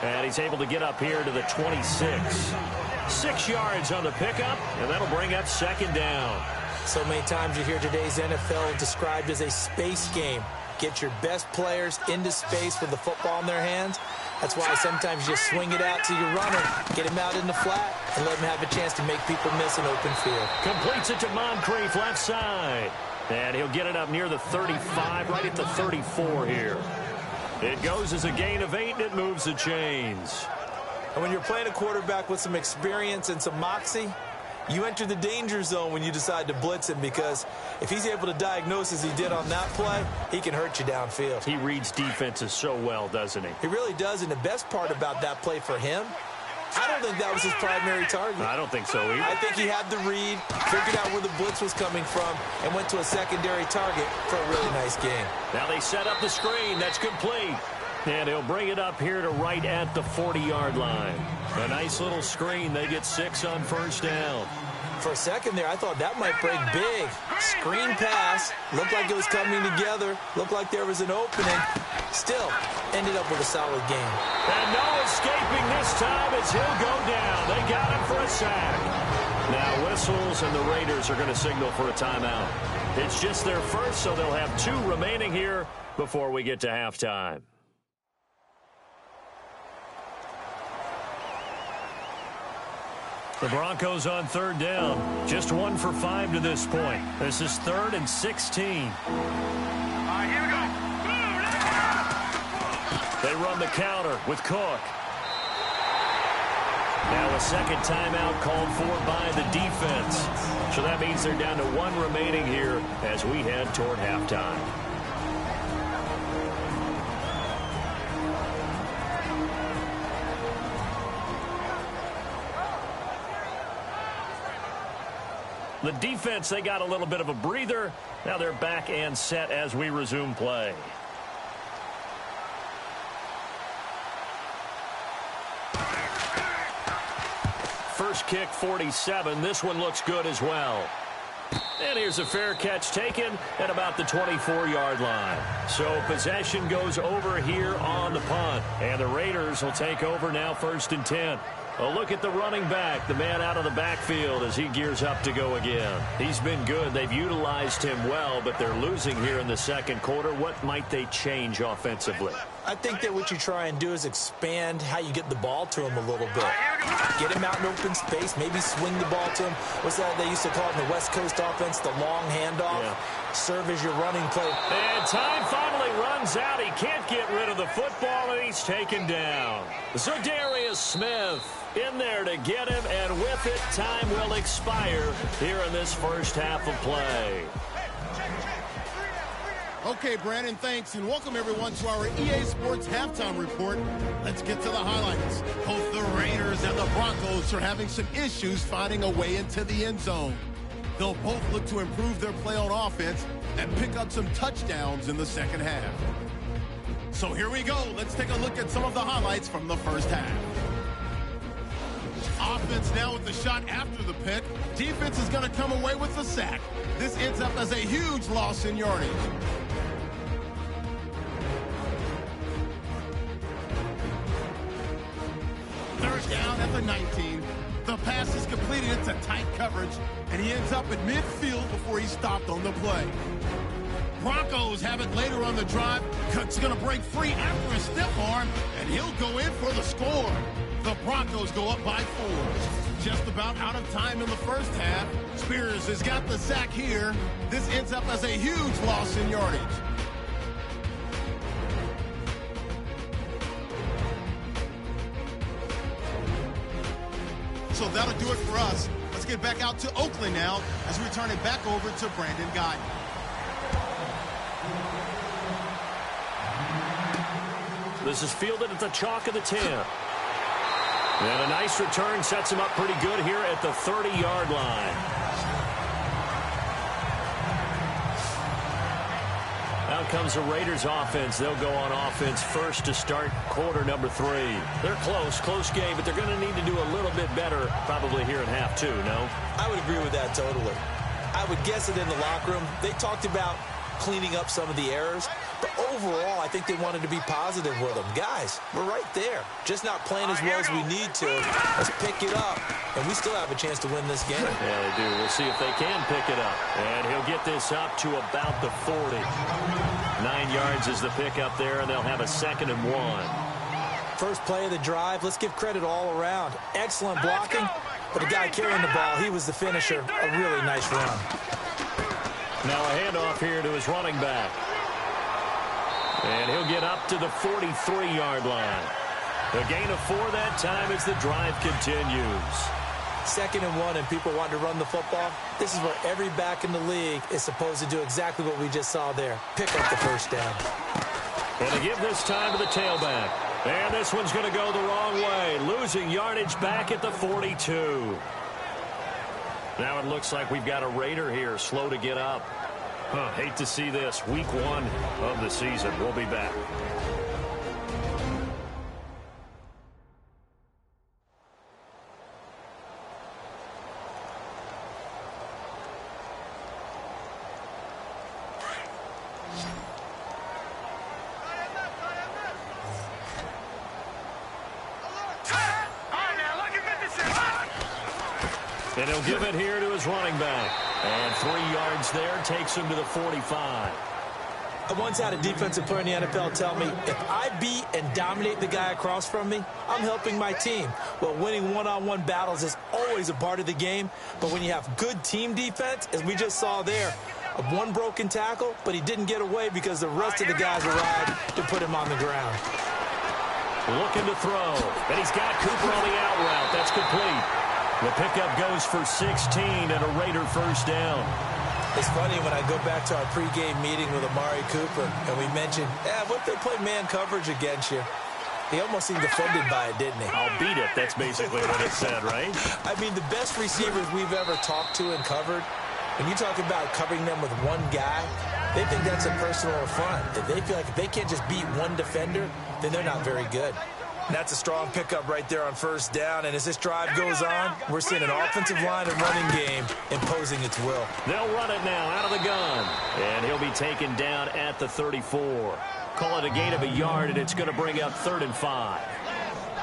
S1: And he's able to get up here to the 26. 6 yards on the pickup, and that'll bring up second down.
S2: So many times you hear today's NFL described as a space game. Get your best players into space with the football in their hands. That's why sometimes you just swing it out to your runner, get him out in the flat, and let him have a chance to make people miss an open field.
S1: Completes it to Moncrief left side. And he'll get it up near the 35, right at the 34 here. It goes as a gain of 8, and it moves the chains.
S2: And when you're playing a quarterback with some experience and some moxie, You enter the danger zone when you decide to blitz him, because if he's able to diagnose as he did on that play, he can hurt you downfield.
S1: He reads defenses so well, doesn't he?
S2: He really does, and the best part about that play for him, I don't think that was his primary target.
S1: I don't think so either.
S2: I think he had the read, figured out where the blitz was coming from, and went to a secondary target for a really nice game.
S1: Now they set up the screen. That's complete. And he'll bring it up here to right at the 40-yard line. A nice little screen. They get 6 on first down.
S2: For a second there, I thought that might break big. Screen pass. Looked like it was coming together. Looked like there was an opening. Still, ended up with a solid game.
S1: And no escaping this time as he'll go down. They got him for a sack. Now whistles, and the Raiders are going to signal for a timeout. It's just their first, so they'll have 2 remaining here before we get to halftime. The Broncos on third down. Just 1 for 5 to this point. This is 3rd and 16.
S5: Here we go.
S1: They run the counter with Cook. Now a second timeout called for by the defense. So that means they're down to 1 remaining here as we head toward halftime. The defense, they got a little bit of a breather. Now they're back and set as we resume play. First kick, 47. This one looks good as well. And here's a fair catch taken at about the 24-yard line. So possession goes over here on the punt. And the Raiders will take over now 1st and 10. A look at the running back, the man out of the backfield as he gears up to go again. He's been good. They've utilized him well, but they're losing here in the second quarter. What might they change offensively?
S2: I think that what you try and do is expand how you get the ball to him a little bit. Get him out in open space, maybe swing the ball to him. What's that they used to call it in the West Coast offense, the long handoff? Yeah. Serve as your running play.
S1: And time finally runs out. He can't get rid of the football, and he's taken down. Za'Darius Smith in there to get him, and with it, time will expire here in this first half of play.
S6: Okay, Brandon, thanks, and welcome everyone to our EA Sports Halftime Report. Let's get to the highlights. Both the Raiders and the Broncos are having some issues finding a way into the end zone. They'll both look to improve their play on offense and pick up some touchdowns in the second half. So here we go. Let's take a look at some of the highlights from the first half. Offense now with the shot after the pick. Defense is going to come away with the sack. This ends up as a huge loss in yardage. Third down at the 19. The pass is completed into tight coverage, and he ends up at midfield before he's stopped on the play. Broncos have it later on the drive. Cook's going to break free after a stiff arm, and he'll go in for the score. The Broncos go up by 4. Just about out of time in the first half. Spears has got the sack here. This ends up as a huge loss in yardage. So that'll do it for us. Let's get back out to Oakland now as we turn it back over to Brandon Guy.
S1: This is fielded at the chalk of the 10. And a nice return sets him up pretty good here at the 30-yard line. Out comes the Raiders offense. They'll go on offense first to start quarter number 3. They're close game, but they're going to need to do a little bit better probably here in half 2, no?
S2: I would agree with that totally. I would guess it in the locker room. They talked about cleaning up some of the errors, but overall, I think they wanted to be positive with them. Guys, we're right there. Just not playing as well as we need to. Let's pick it up, and we still have a chance to win this game.
S1: Yeah, they do. We'll see if they can pick it up. And he'll get this up to about the 40. 9 yards is the pickup there, and they'll have a 2nd and 1.
S2: First play of the drive. Let's give credit all around. Excellent blocking, but the guy carrying the ball, he was the finisher. A really nice run.
S1: Now a handoff here to his running back. And he'll get up to the 43-yard line. A gain of 4 that time as the drive continues.
S2: 2nd and 1 and people want to run the football, this is where every back in the league is supposed to do exactly what we just saw there. Pick up the first down.
S1: And to give this time to the tailback. And this one's going to go the wrong way. Losing yardage back at the 42. Now it looks like we've got a Raider here, slow to get up. Hate to see this. Week 1 of the season. We'll be back. And he'll give it here to his running back. And 3 yards there takes him to the 45.
S2: I once had a defensive player in the NFL tell me, if I beat and dominate the guy across from me, I'm helping my team. Well, winning one-on-one battles is always a part of the game. But when you have good team defense, as we just saw there, one broken tackle, but he didn't get away because the rest of the guys arrived to put him on the ground.
S1: Looking to throw. And he's got Cooper on the out route. That's complete. The pickup goes for 16 and a Raider first down.
S2: It's funny when I go back to our pregame meeting with Amari Cooper and we mentioned, what if they play man coverage against you? He almost seemed offended by it, didn't he?
S1: I'll beat it. That's basically what it said, right?
S2: I mean, the best receivers we've ever talked to and covered, when you talk about covering them with one guy, they think that's a personal affront. If they feel like if they can't just beat one defender, then they're not very good. And that's a strong pickup right there on first down. And as this drive goes on, we're seeing an offensive line and running game imposing its will.
S1: They'll run it now out of the gun. And he'll be taken down at the 34. Call it a gain of a yard, and it's going to bring up 3rd and 5.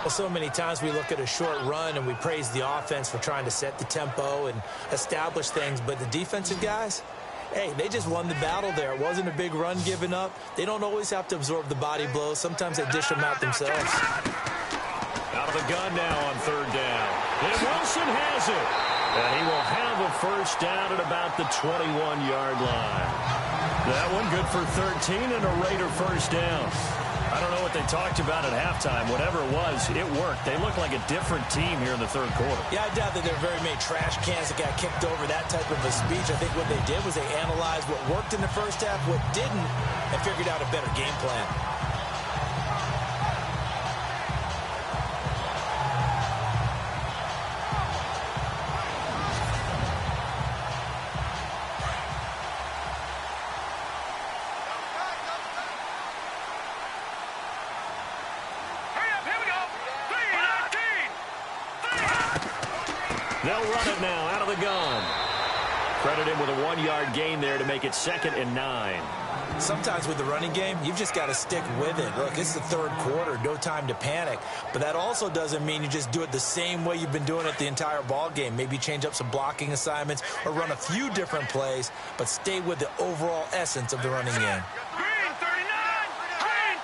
S2: Well, so many times we look at a short run and we praise the offense for trying to set the tempo and establish things. But the defensive guys, hey, they just won the battle there. It wasn't a big run given up. They don't always have to absorb the body blows. Sometimes they dish them out themselves.
S1: Out of the gun now on 3rd down. And Wilson has it. And he will have a first down at about the 21-yard line. That one good for 13 and a Raider first down. I don't know what they talked about at halftime. Whatever it was, it worked. They look like a different team here in the 3rd quarter.
S2: Yeah, I doubt that there are very many trash cans that got kicked over, that type of a speech. I think what they did was they analyzed what worked in the first half, what didn't, and figured out a better game plan.
S1: They'll run it now out of the gun. Credit him with a 1-yard gain there to make it 2nd and 9.
S2: Sometimes with the running game, you've just got to stick with it. Look, it's the 3rd quarter, no time to panic. But that also doesn't mean you just do it the same way you've been doing it the entire ball game. Maybe change up some blocking assignments or run a few different plays, but stay with the overall essence of the running game.
S5: Green 39! Green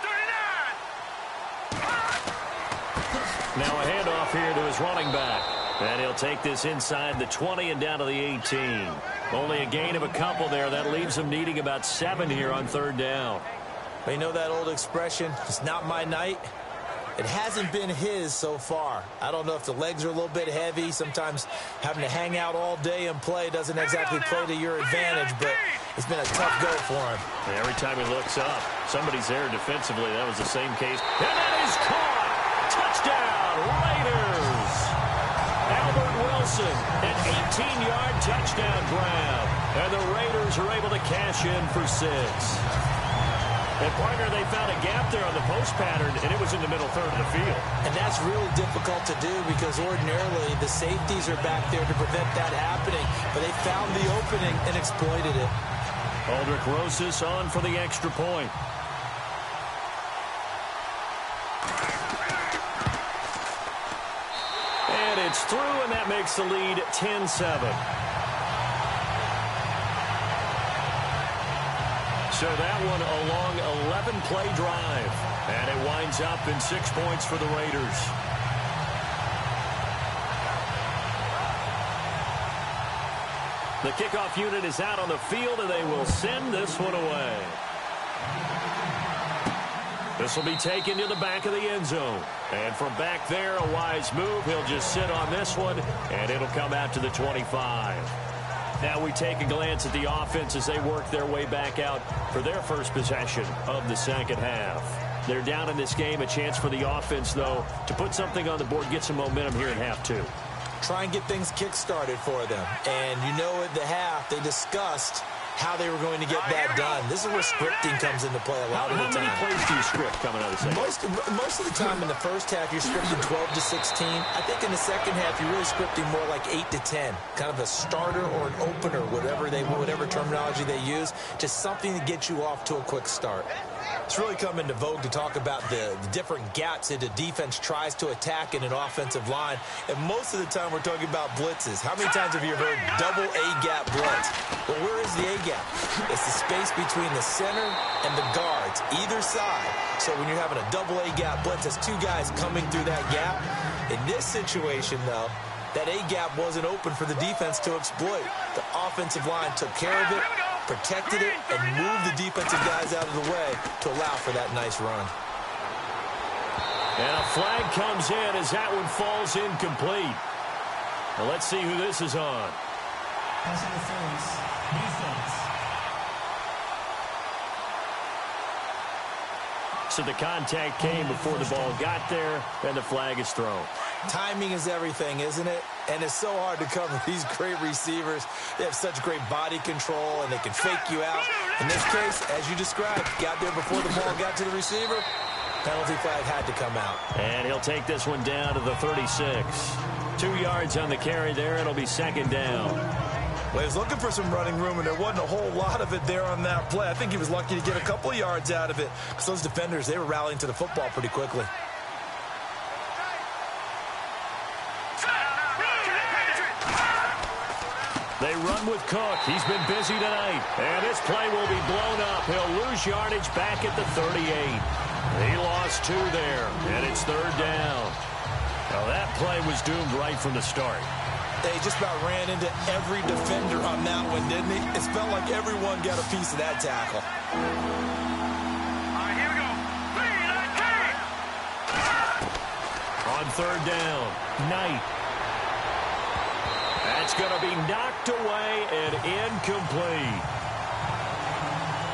S5: 39!
S1: Now a handoff here to his running back. And he'll take this inside the 20 and down to the 18. Only a gain of a couple there. That leaves him needing about 7 here on 3rd down.
S2: You know that old expression, it's not my night? It hasn't been his so far. I don't know if the legs are a little bit heavy. Sometimes having to hang out all day and play doesn't exactly play to your advantage, but it's been a tough go for him.
S1: And every time he looks up, somebody's there defensively. That was the same case. And that is caught! Touchdown, Raiders! Albert Wilson, an 18-yard touchdown grab. And the Raiders are able to cash in for 6. And, partner, they found a gap there on the post pattern, and it was in the middle third of the field.
S2: And that's really difficult to do because ordinarily the safeties are back there to prevent that happening. But they found the opening and exploited it.
S1: Aldrich Rosas on for the extra point. And it's through, and that makes the lead 10-7. So that one a long 11-play drive. And it winds up in 6 points for the Raiders. The kickoff unit is out on the field, and they will send this one away. This will be taken to the back of the end zone. And from back there, a wise move. He'll just sit on this one, and it'll come out to the 25. Now we take a glance at the offense as they work their way back out for their first possession of the second half. They're down in this game. A chance for the offense, though, to put something on the board, get some momentum here in half two.
S2: Try and get things kick-started for them. And you know at the half, they discussed how they were going to get that done. This is where scripting comes into play a lot of the time.
S1: How many plays do you script coming out of the second?
S2: Most of the time in the first half, you're scripting 12 to 16. I think in the second half, you're really scripting more like 8 to 10. Kind of a starter or an opener, whatever terminology they use. Just something to get you off to a quick start. It's really come into vogue to talk about the different gaps that a defense tries to attack in an offensive line. And most of the time, we're talking about blitzes. How many times have you heard double A-gap blitz? Well, where is the A-gap? It's the space between the center and the guards, either side. So when you're having a double A-gap blitz, that's two guys coming through that gap. In this situation, though, that A-gap wasn't open for the defense to exploit. The offensive line took care of it, protected it, and moved the defensive guys out of the way to allow for that nice run.
S1: And a flag comes in as that one falls incomplete. Well, let's see who this is on.
S3: Pass interference. Defense.
S1: So the contact came before the ball got there, and the flag is thrown.
S2: Timing is everything, isn't it? And it's so hard to cover these great receivers. They have such great body control, and they can fake you out. In this case, as you described, got there before the ball got to the receiver. Penalty flag had to come out.
S1: And he'll take this one down to the 36. 2 yards on the carry there. It'll be second down.
S2: Well, he was looking for some running room, and there wasn't a whole lot of it there on that play. I think he was lucky to get a couple yards out of it because those defenders, they were rallying to the football pretty quickly.
S1: They run with Cook. He's been busy tonight. And this play will be blown up. He'll lose yardage back at the 38. He lost 2 there, and it's third down. Well, that play was doomed right from the start.
S2: They just about ran into every defender on that one, didn't he? It felt like everyone got a piece of that tackle.
S5: All right, here we go. 3,
S1: On third down, Knight. That's going to be knocked away and incomplete.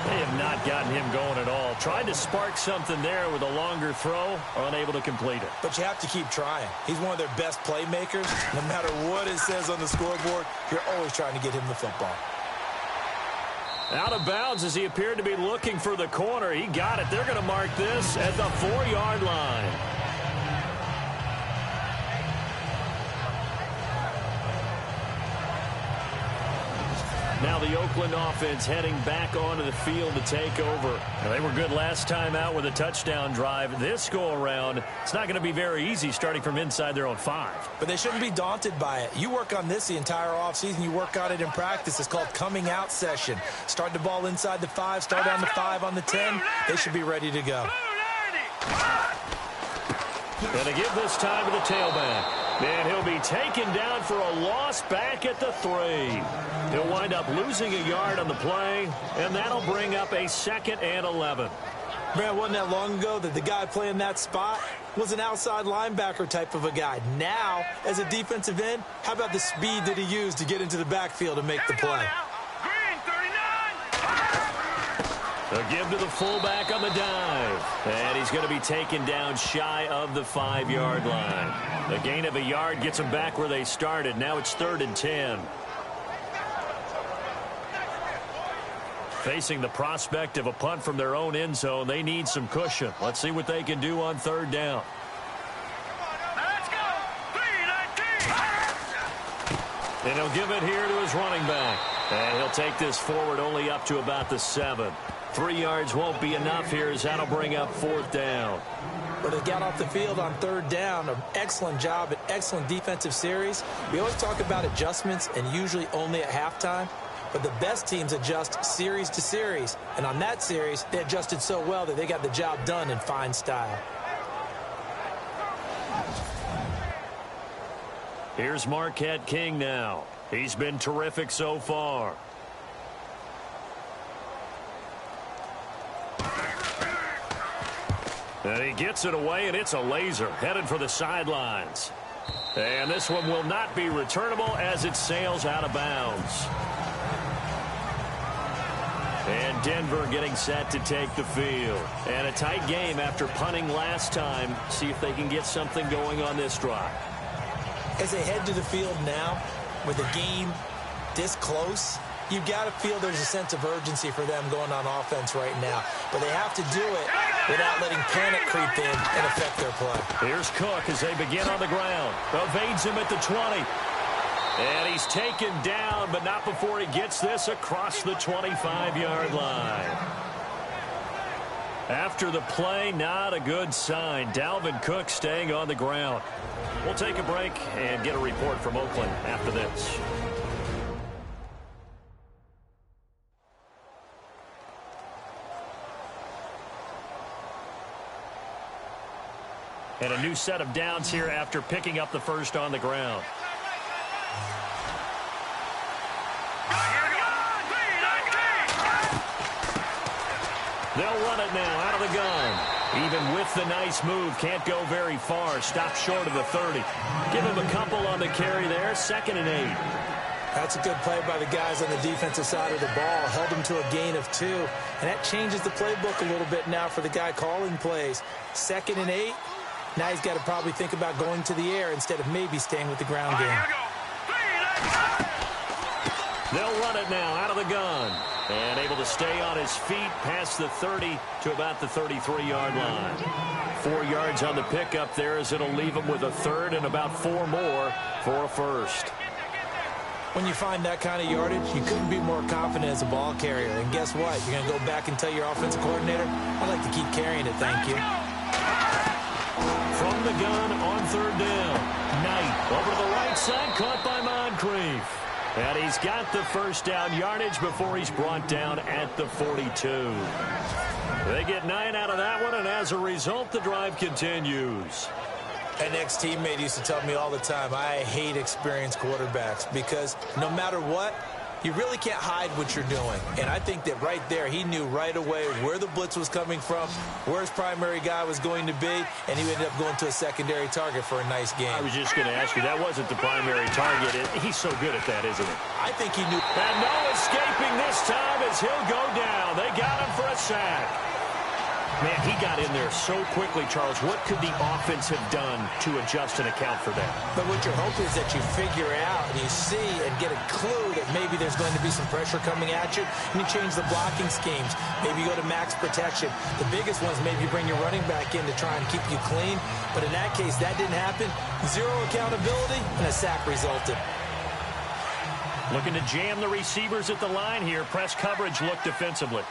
S1: They have not gotten him going at all. Tried to spark something there with a longer throw, unable to complete it.
S2: But you have to keep trying. He's one of their best playmakers. No matter what it says on the scoreboard, you're always trying to get him the football.
S1: Out of bounds as he appeared to be looking for the corner. He got it. They're going to mark this at the 4-yard line. Now the Oakland offense heading back onto the field to take over. Now, they were good last time out with a touchdown drive. This go-around, it's not going to be very easy starting from inside their own 5.
S2: But they shouldn't be daunted by it. You work on this the entire offseason. You work on it in practice. It's called coming out session. Start the ball inside the 5, start on the 5, on the 10. They should be ready to go.
S1: Going to give this time to the tailback. And he'll be taken down for a loss back at the 3. He'll wind up losing a yard on the play, and that'll bring up a 2nd and 11.
S2: Brad, wasn't that long ago that the guy playing that spot was an outside linebacker type of a guy. Now, as a defensive end, how about the speed that he used to get into the backfield and make the play?
S5: Green, 39.
S1: They'll give to the fullback on the dive. And he's going to be taken down shy of the 5-yard line. The gain of a yard gets them back where they started. Now it's 3rd and 10. Facing the prospect of a punt from their own end zone, they need some cushion. Let's see what they can do on 3rd down.
S5: Let's go. 3, 19.
S1: And he'll give it here to his running back. And he'll take this forward only up to about the 7. 3 yards won't be enough here as that'll bring up 4th down.
S2: But they got off the field on 3rd down. An excellent job, an excellent defensive series. We always talk about adjustments and usually only at halftime. But the best teams adjust series to series. And on that series, they adjusted so well that they got the job done in fine style.
S1: Here's Marquette King now. He's been terrific so far. And he gets it away, and it's a laser headed for the sidelines. And this one will not be returnable as it sails out of bounds. And Denver getting set to take the field. And a tight game after punting last time. See if they can get something going on this drive.
S2: As they head to the field now, with the game this close, you've got to feel there's a sense of urgency for them going on offense right now. But they have to do it without letting panic creep in and affect their play.
S1: Here's Cook as they begin on the ground. Evades him at the 20. And he's taken down, but not before he gets this across the 25-yard line. After the play, not a good sign. Dalvin Cook staying on the ground. We'll take a break and get a report from Oakland after this. And a new set of downs here after picking up the first on the ground. They'll run it now out of the gun. Even with the nice move, can't go very far. Stop short of the 30. Give him a couple on the carry there. 2nd and 8.
S2: That's a good play by the guys on the defensive side of the ball. Held him to a gain of 2. And that changes the playbook a little bit now for the guy calling plays. 2nd and 8. Now he's got to probably think about going to the air instead of maybe staying with the ground game.
S1: They'll run it now out of the gun. And able to stay on his feet past the 30 to about the 33-yard line. 4 yards on the pickup there as it'll leave him with a 3rd and about 4 more for a 1st.
S2: When you find that kind of yardage, you couldn't be more confident as a ball carrier. And guess what? You're going to go back and tell your offensive coordinator, I'd like to keep carrying it, thank you.
S1: From the gun on 3rd down. Knight over to the right side, caught by Moncrief. And he's got the first down yardage before he's brought down at the 42. They get 9 out of that one, and as a result, the drive continues.
S2: An ex-teammate used to tell me all the time, I hate experienced quarterbacks because no matter what, you really can't hide what you're doing. And I think that right there, he knew right away where the blitz was coming from, where his primary guy was going to be, and he ended up going to a secondary target for a nice game.
S1: I was just going to ask you, that wasn't the primary target. He's so good at that, isn't he?
S2: I think he knew.
S1: And no escaping this time as he'll go down. They got him for a sack. Man, he got in there so quickly, Charles. What could the offense have done to adjust and account for that?
S2: But what you're hoping is that you figure out and you see and get a clue that maybe there's going to be some pressure coming at you, and you change the blocking schemes. Maybe you go to max protection. The biggest one is maybe you bring your running back in to try and keep you clean. But in that case, that didn't happen. 0 accountability, and a sack resulted.
S1: Looking to jam the receivers at the line here. Press coverage look defensively.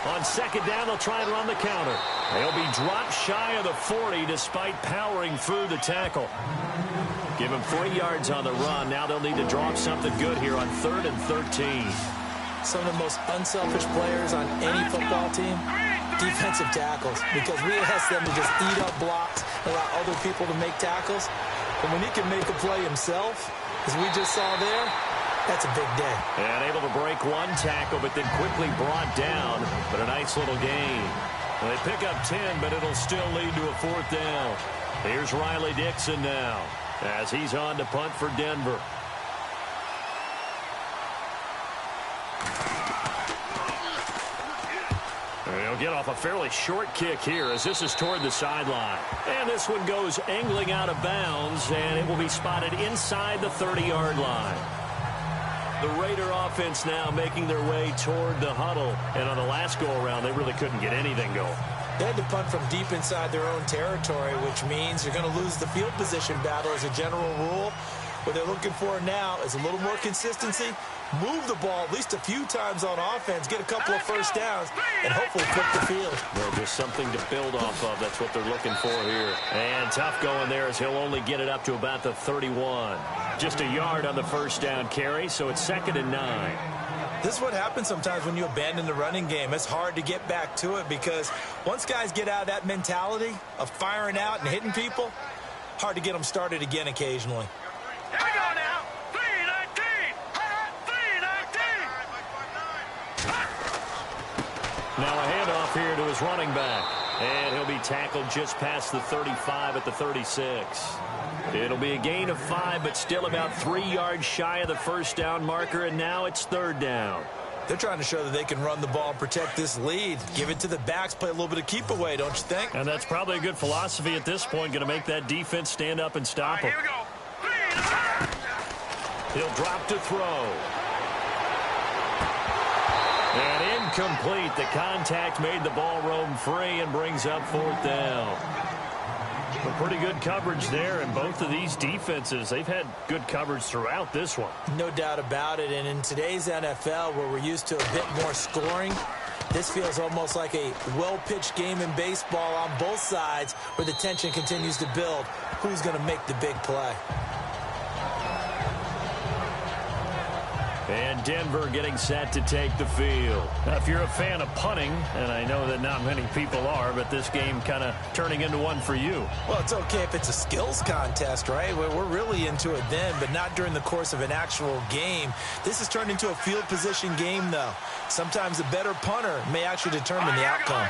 S1: On 2nd down, they'll try and run the counter. They'll be dropped shy of the 40 despite powering through the tackle. Give them 3 yards on the run. Now they'll need to draw up something good here on 3rd and 13.
S2: Some of the most unselfish players on any football team, defensive tackles, because we ask them to just eat up blocks, allow other people to make tackles. But when he can make a play himself, as we just saw there, that's a big day.
S1: And able to break 1 tackle, but then quickly brought down. But a nice little gain. Well, they pick up 10, but it'll still lead to a 4th down. Here's Riley Dixon now as he's on to punt for Denver. He'll get off a fairly short kick here as this is toward the sideline. And this one goes angling out of bounds, and it will be spotted inside the 30-yard line. The Raider offense now making their way toward the huddle. And on the last go-around, they really couldn't get anything going.
S2: They had to punt from deep inside their own territory, which means you're going to lose the field position battle as a general rule. What they're looking for now is a little more consistency, move the ball at least a few times on offense, get a couple of first downs, and hopefully flip the field.
S1: Well, just something to build off of. That's what they're looking for here. And tough going there as he'll only get it up to about the 31. Just a yard on the first down carry, so it's 2nd and 9.
S2: This is what happens sometimes when you abandon the running game. It's hard to get back to it because once guys get out of that mentality of firing out and hitting people, hard to get them started again occasionally.
S5: Here we go now. 319. 319.
S1: Now a handoff here to his running back. And he'll be tackled just past the 35 at the 36. It'll be a gain of 5, but still about 3 yards shy of the first down marker, and now it's third down.
S2: They're trying to show that they can run the ball and protect this lead. Give it to the backs, play a little bit of keep away, don't you think?
S1: And that's probably a good philosophy at this point, going to make that defense stand up and stop him.
S5: Here we go.
S1: He'll drop to throw. And incomplete. The contact made the ball roam free and brings up fourth down. But pretty good coverage there, and both of these defenses, they've had good coverage throughout this one.
S2: No doubt about it, and in today's NFL, where we're used to a bit more scoring, this feels almost like a well-pitched game in baseball on both sides, where the tension continues to build. Who's going to make the big play?
S1: And Denver getting set to take the field. Now, if you're a fan of punting, and I know that not many people are, but this game kind of turning into one for you.
S2: Well, it's okay if it's a skills contest, right? We're really into it then, but not during the course of an actual game. This has turned into a field position game, though. Sometimes a better punter may actually determine the outcome.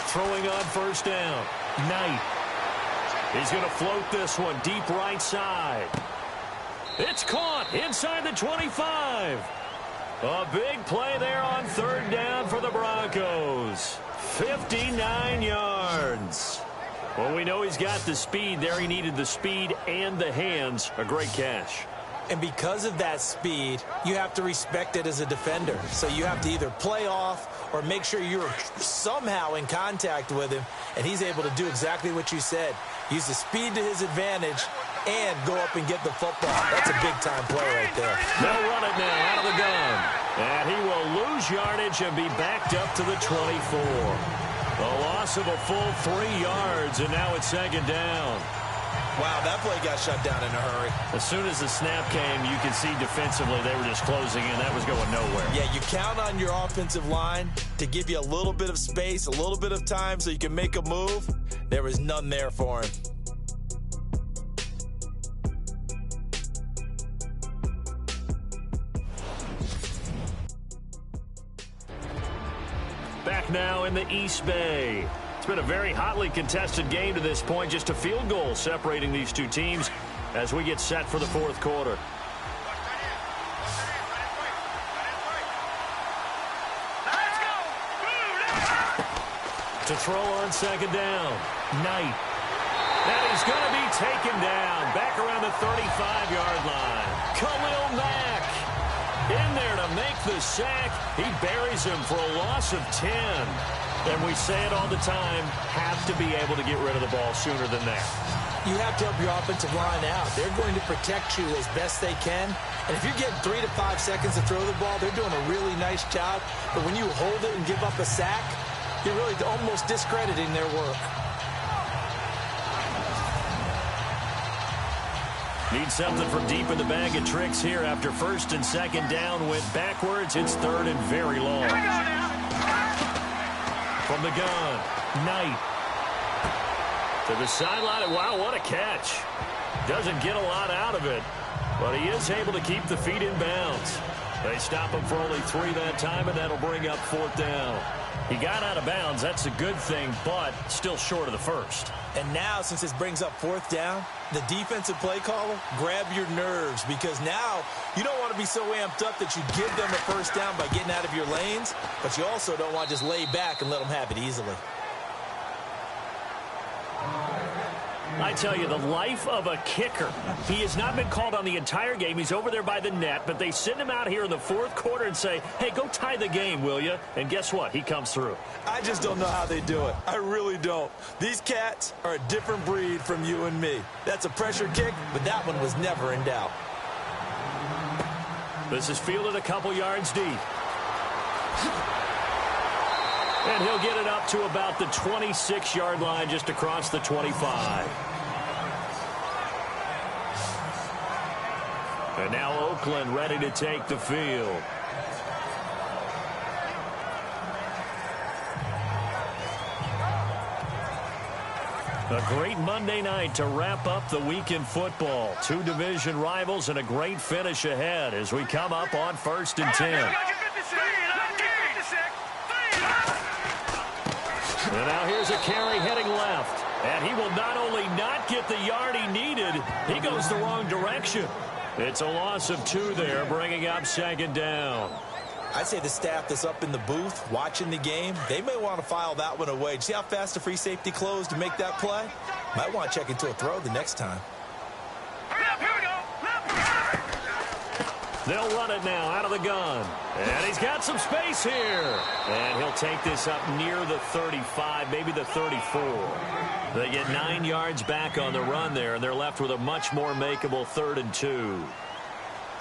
S1: Throwing on first down. Knight. He's going to float this one deep right side. It's caught inside the 25. A big play there on third down for the Broncos. 59 yards. Well, we know he's got the speed there. He needed the speed and the hands. A great catch.
S2: And because of that speed, you have to respect it as a defender. So you have to either play off or make sure you're somehow in contact with him, and he's able to do exactly what you said. Use the speed to his advantage and go up and get the football. That's a big-time play right there.
S1: They'll run it now out of the gun. And he will lose yardage and be backed up to the 24. A loss of a full 3 yards, and now it's second down.
S2: Wow, that play got shut down in a hurry.
S1: As soon as the snap came, you could see defensively they were just closing in. That was going nowhere.
S2: Yeah, you count on your offensive line to give you a little bit of space, a little bit of time so you can make a move. There was none there for him.
S1: Back now in the East Bay. It's been a very hotly contested game to this point. Just a field goal separating these two teams as we get set for the fourth quarter. To throw on second down. Knight. And he's going to be taken down back around the 35-yard line. Khalil Mack in there to make the sack. He buries him for a loss of 10. And we say it all the time, have to be able to get rid of the ball sooner than that.
S2: You have to help your offensive line out. They're going to protect you as best they can. And if you're getting 3 to 5 seconds to throw the ball, they're doing a really nice job. But when you hold it and give up a sack, you're really almost discrediting their work.
S1: Need something from deep in the bag of tricks here after first and second down went backwards. It's third and very long. From the gun, Knight. To the sideline. Wow, what a catch. Doesn't get a lot out of it, but he is able to keep the feet in bounds. They stop him for only 3 that time, and that'll bring up fourth down. He got out of bounds. That's a good thing, but still short of the first.
S2: And now, since this brings up fourth down, the defensive play caller, grab your nerves, because now you don't want to be so amped up that you give them a first down by getting out of your lanes, but you also don't want to just lay back and let them have it easily.
S1: I tell you, the life of a kicker. He has not been called on the entire game. He's over there by the net, but they send him out here in the fourth quarter and say, hey, go tie the game, will you? And guess what? He comes through.
S2: I just don't know how they do it. I really don't. These cats are a different breed from you and me. That's a pressure kick, but that one was never in doubt.
S1: This is fielded a couple yards deep. And he'll get it up to about the 26-yard line, just across the 25. And now Oakland ready to take the field. A great Monday night to wrap up the week in football. 2 division rivals and a great finish ahead as we come up on 1st and 10. And now here's a carry heading left. And he will not only not get the yard he needed, he goes the wrong direction. It's a loss of 2 there, bringing up 2nd down.
S2: I'd say the staff that's up in the booth watching the game, they may want to file that one away. See how fast the free safety closed to make that play? Might want to check into a throw the next time.
S1: They'll run it now out of the gun. And he's got some space here. And he'll take this up near the 35, maybe the 34. They get 9 yards back on the run there, and they're left with a much more makeable 3rd and 2.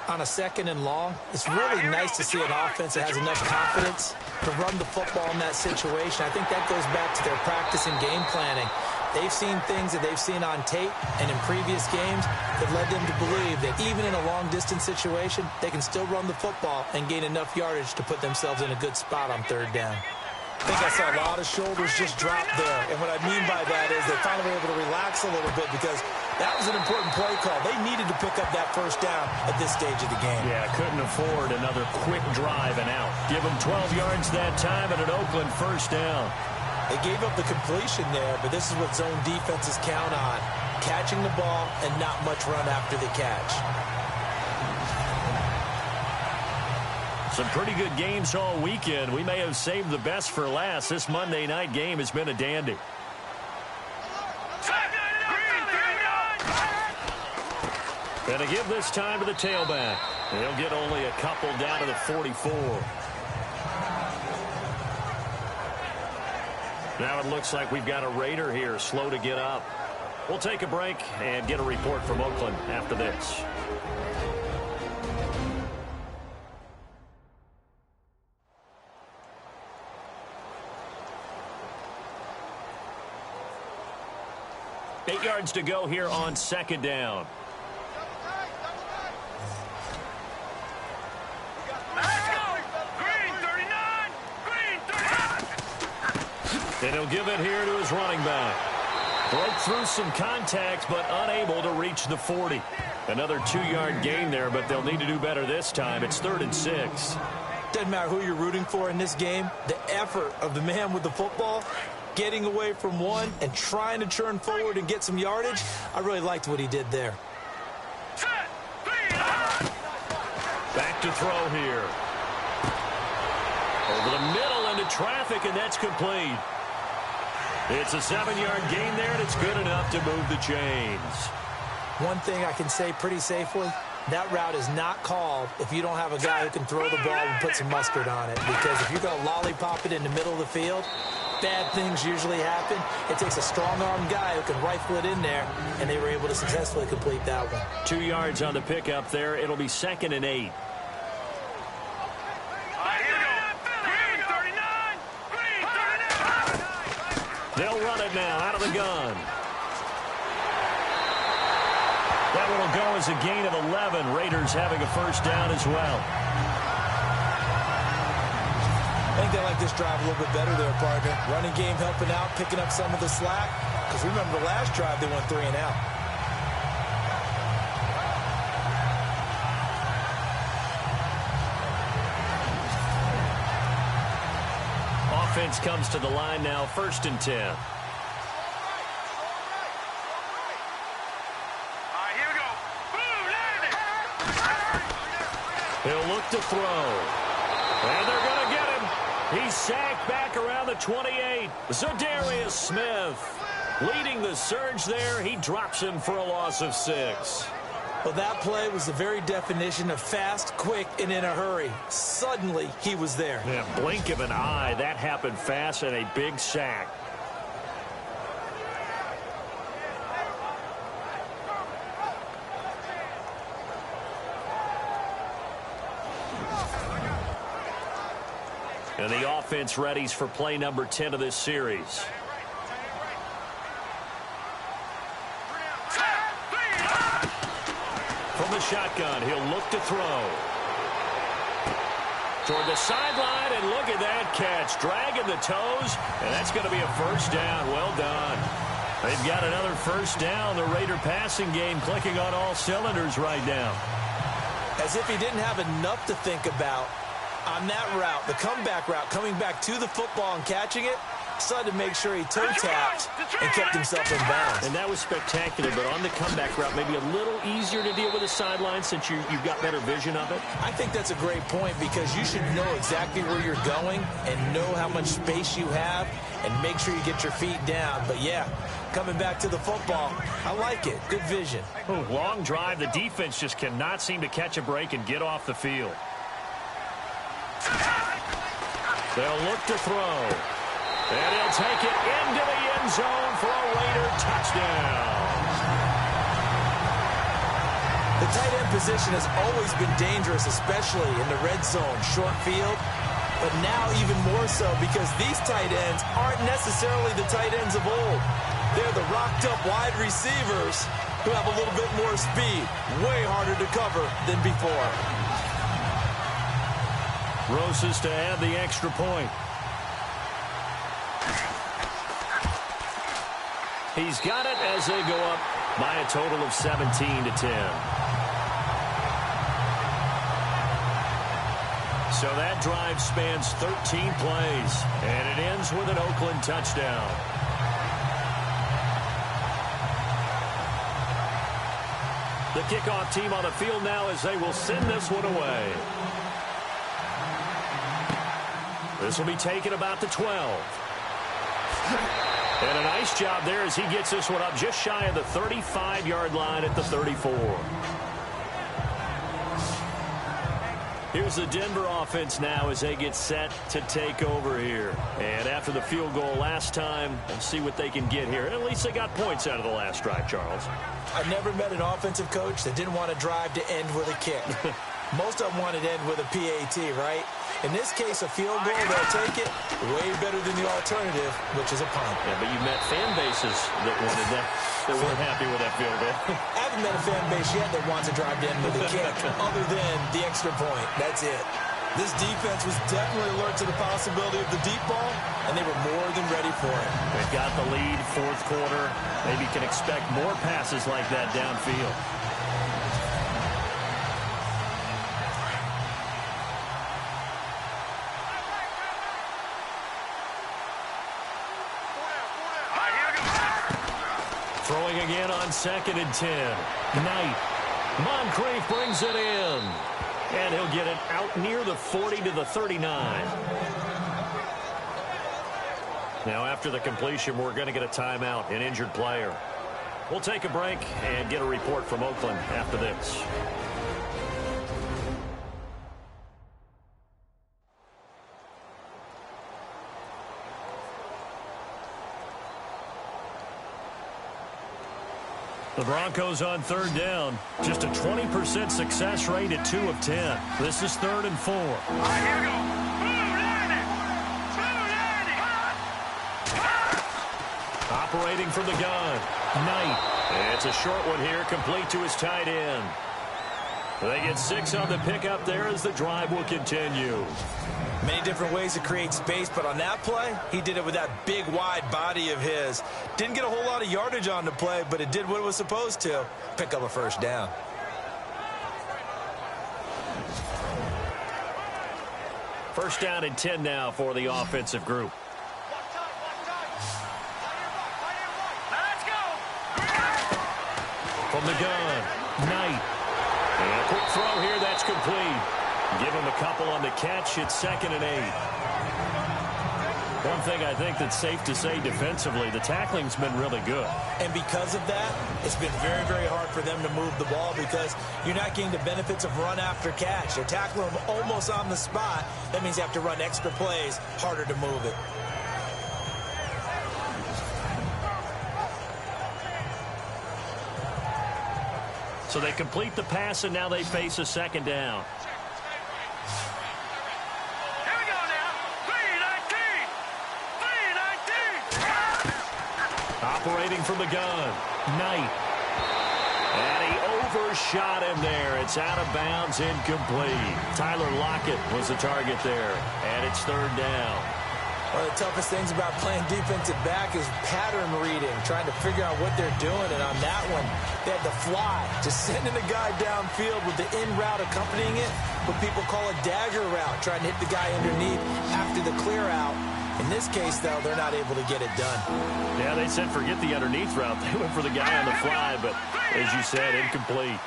S2: On a 2nd and long, it's really nice to see an offense that has enough confidence to run the football in that situation. I think that goes back to their practice and game planning. They've seen things that they've seen on tape and in previous games that led them to believe that even in a long-distance situation, they can still run the football and gain enough yardage to put themselves in a good spot on 3rd down. I think I saw a lot of shoulders just drop there, and what I mean by that is they finally were able to relax a little bit because that was an important play call. They needed to pick up that 1st down at this stage of the game.
S1: Yeah, couldn't afford another quick drive and out. Give them 12 yards that time and an Oakland 1st down.
S2: They gave up the completion there, but this is what zone defenses count on, catching the ball and not much run after the catch.
S1: Some pretty good games all weekend. We may have saved the best for last. This Monday night game has been a dandy. And to give this time to the tailback. He'll get only a couple down to the 44. Now it looks like we've got a Raider here, slow to get up. We'll take a break and get a report from Oakland after this. Eight yards to go here on 2nd down. And he'll give it here to his running back. Broke through some contact, but unable to reach the 40. Another 2-yard gain there, but they'll need to do better this time. It's 3rd and 6.
S2: Doesn't matter who you're rooting for in this game. The effort of the man with the football, getting away from one and trying to turn forward and get some yardage, I really liked what he did there.
S1: Back to throw here. Over the middle into traffic, and that's complete. It's a 7-yard gain there, and it's good enough to move the chains.
S2: One thing I can say pretty safely, that route is not called if you don't have a guy who can throw the ball and put some mustard on it. Because if you're going to lollipop it in the middle of the field, bad things usually happen. It takes a strong-armed guy who can rifle it in there, and they were able to successfully complete that one.
S1: 2 yards on the pickup there. It'll be 2nd and 8. They'll run it now out of the gun. That one will go as a gain of 11. Raiders having a 1st down as well.
S2: I think they like this drive a little bit better there, partner. Running game helping out, picking up some of the slack. Because remember the last drive, they went 3 and out.
S1: Offense comes to the line now, 1st and 10. He'll look to throw. And they're going to get him. He's sacked back around the 28. Zadarius Smith leading the surge there. He drops him for a loss of 6.
S2: Well, that play was the very definition of fast, quick, and in a hurry. Suddenly, he was there.
S1: Yeah, blink of an eye. That happened fast and a big sack. And the offense readies for play number 10 of this series. From the shotgun, he'll look to throw. Toward the sideline, and look at that catch. Dragging the toes, and that's going to be a 1st down. Well done. They've got another 1st down. The Raider passing game clicking on all cylinders right now.
S2: As if he didn't have enough to think about on that route, the comeback route, coming back to the football and catching it. decided to make sure he toe-tapped and kept himself in bounds.
S1: And that was spectacular, but on the comeback route, maybe a little easier to deal with the sideline since you've got better vision of it.
S2: I think that's a great point because you should know exactly where you're going and know how much space you have and make sure you get your feet down. But, yeah, coming back to the football, I like it. Good vision.
S1: Ooh, long drive. The defense just cannot seem to catch a break and get off the field. They'll look to throw. And he'll take it into the end zone for a Raider touchdown.
S2: The tight end position has always been dangerous, especially in the red zone, short field. But now even more so because these tight ends aren't necessarily the tight ends of old. They're the rocked-up wide receivers who have a little bit more speed. Way harder to cover than before.
S1: Roses to add the extra point. He's got it as they go up by a total of 17-10. So that drive spans 13 plays, and it ends with an Oakland touchdown. The kickoff team on the field now as they will send this one away. This will be taken about the 12. And a nice job there as he gets this one up just shy of the 35-yard line at the 34. Here's the Denver offense now as they get set to take over here. And after the field goal last time, we'll see what they can get here. At least they got points out of the last drive, Charles.
S2: I've never met an offensive coach that didn't want to drive to end with a kick. Most of them wanted to end with a PAT, right? In this case, a field goal, they'll take it way better than the alternative, which is a punt.
S1: Yeah, but you met fan bases that wanted that, that weren't happy with that field goal.
S2: I haven't met a fan base yet that wants to drive to end with a kick, other than the extra point. That's it. This defense was definitely alert to the possibility of the deep ball, and they were more than ready for it.
S1: They've got the lead, fourth quarter. Maybe can expect more passes like that downfield. Throwing again on 2nd and 10. Knight. Moncrief brings it in. And he'll get it out near the 40 to the 39. Now after the completion, we're going to get a timeout, an injured player. We'll take a break and get a report from Oakland after this. The Broncos on 3rd down. Just a 20% success rate at 2 of 10. This is 3rd and 4.
S5: All right, here we go.
S1: Operating from the gun. Knight. It's a short one here, complete to his tight end. They get 6 on the pickup there as the drive will continue.
S2: Many different ways to create space, but on that play, he did it with that big, wide body of his. Didn't get a whole lot of yardage on the play, but it did what it was supposed to. Pick up a first down.
S1: First down and 10 now for the offensive group.
S5: Let's go.
S1: From the gun, Knight. And a quick throw here, that's complete. Give him a couple on the catch. It's 2nd and 8. One thing I think that's safe to say defensively, the tackling's been really good.
S2: And because of that, it's been very, very hard for them to move the ball because you're not getting the benefits of run after catch. They're tackling them almost on the spot. That means you have to run extra plays, harder to move it.
S1: So they complete the pass, and now they face a 2nd down.
S5: Here we go now. 3-19.
S1: Operating from the gun, Knight. And he overshot him there. It's out of bounds, incomplete. Tyler Lockett was the target there, and it's 3rd down.
S2: One of the toughest things about playing defensive back is pattern reading, trying to figure out what they're doing. And on that one, they had the fly, just sending a guy downfield with the in route accompanying it, what people call a dagger route, trying to hit the guy underneath after the clear out. In this case, though, they're not able to get it done.
S1: Yeah, they said forget the underneath route. They went for the guy on the fly, but as you said, incomplete.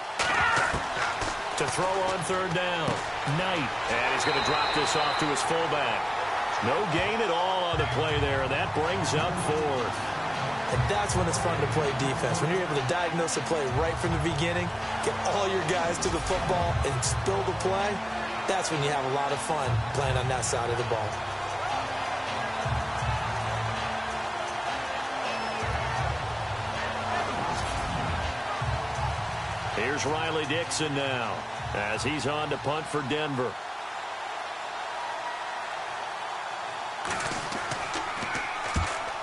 S1: To throw on third down, Knight. And he's going to drop this off to his fullback. No gain at all on the play there, and that brings up fourth.
S2: And that's when it's fun to play defense. When you're able to diagnose a play right from the beginning, get all your guys to the football and spill the play, that's when you have a lot of fun playing on that side of the ball.
S1: Here's Riley Dixon now as he's on to punt for Denver.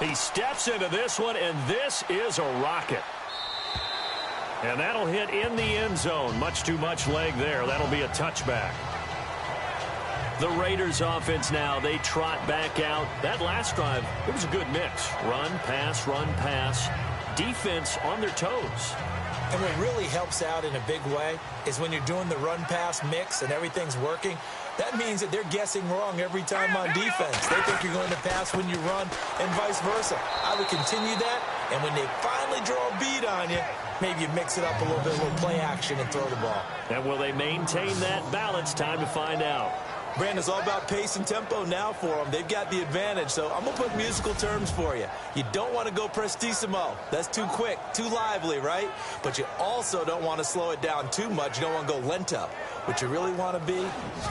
S1: He steps into this one, and this is a rocket. And that'll hit in the end zone. Much too much leg there. That'll be a touchback. The Raiders offense now, they trot back out. That last drive, it was a good mix. Run, pass, defense on their toes.
S2: And what really helps out in a big way is when you're doing the run-pass mix and everything's working, that means that they're guessing wrong every time on defense. They think you're going to pass when you run and vice versa. I would continue that, and when they finally draw a beat on you, maybe you mix it up a little bit, a little play action and throw the ball.
S1: And will they maintain that balance? Time to find out.
S2: Brandon, it's all about pace and tempo now for them. They've got the advantage, so I'm going to put musical terms for you. You don't want to go prestissimo. That's too quick, too lively, right? But you also don't want to slow it down too much. You don't want to go lento. What you really want to be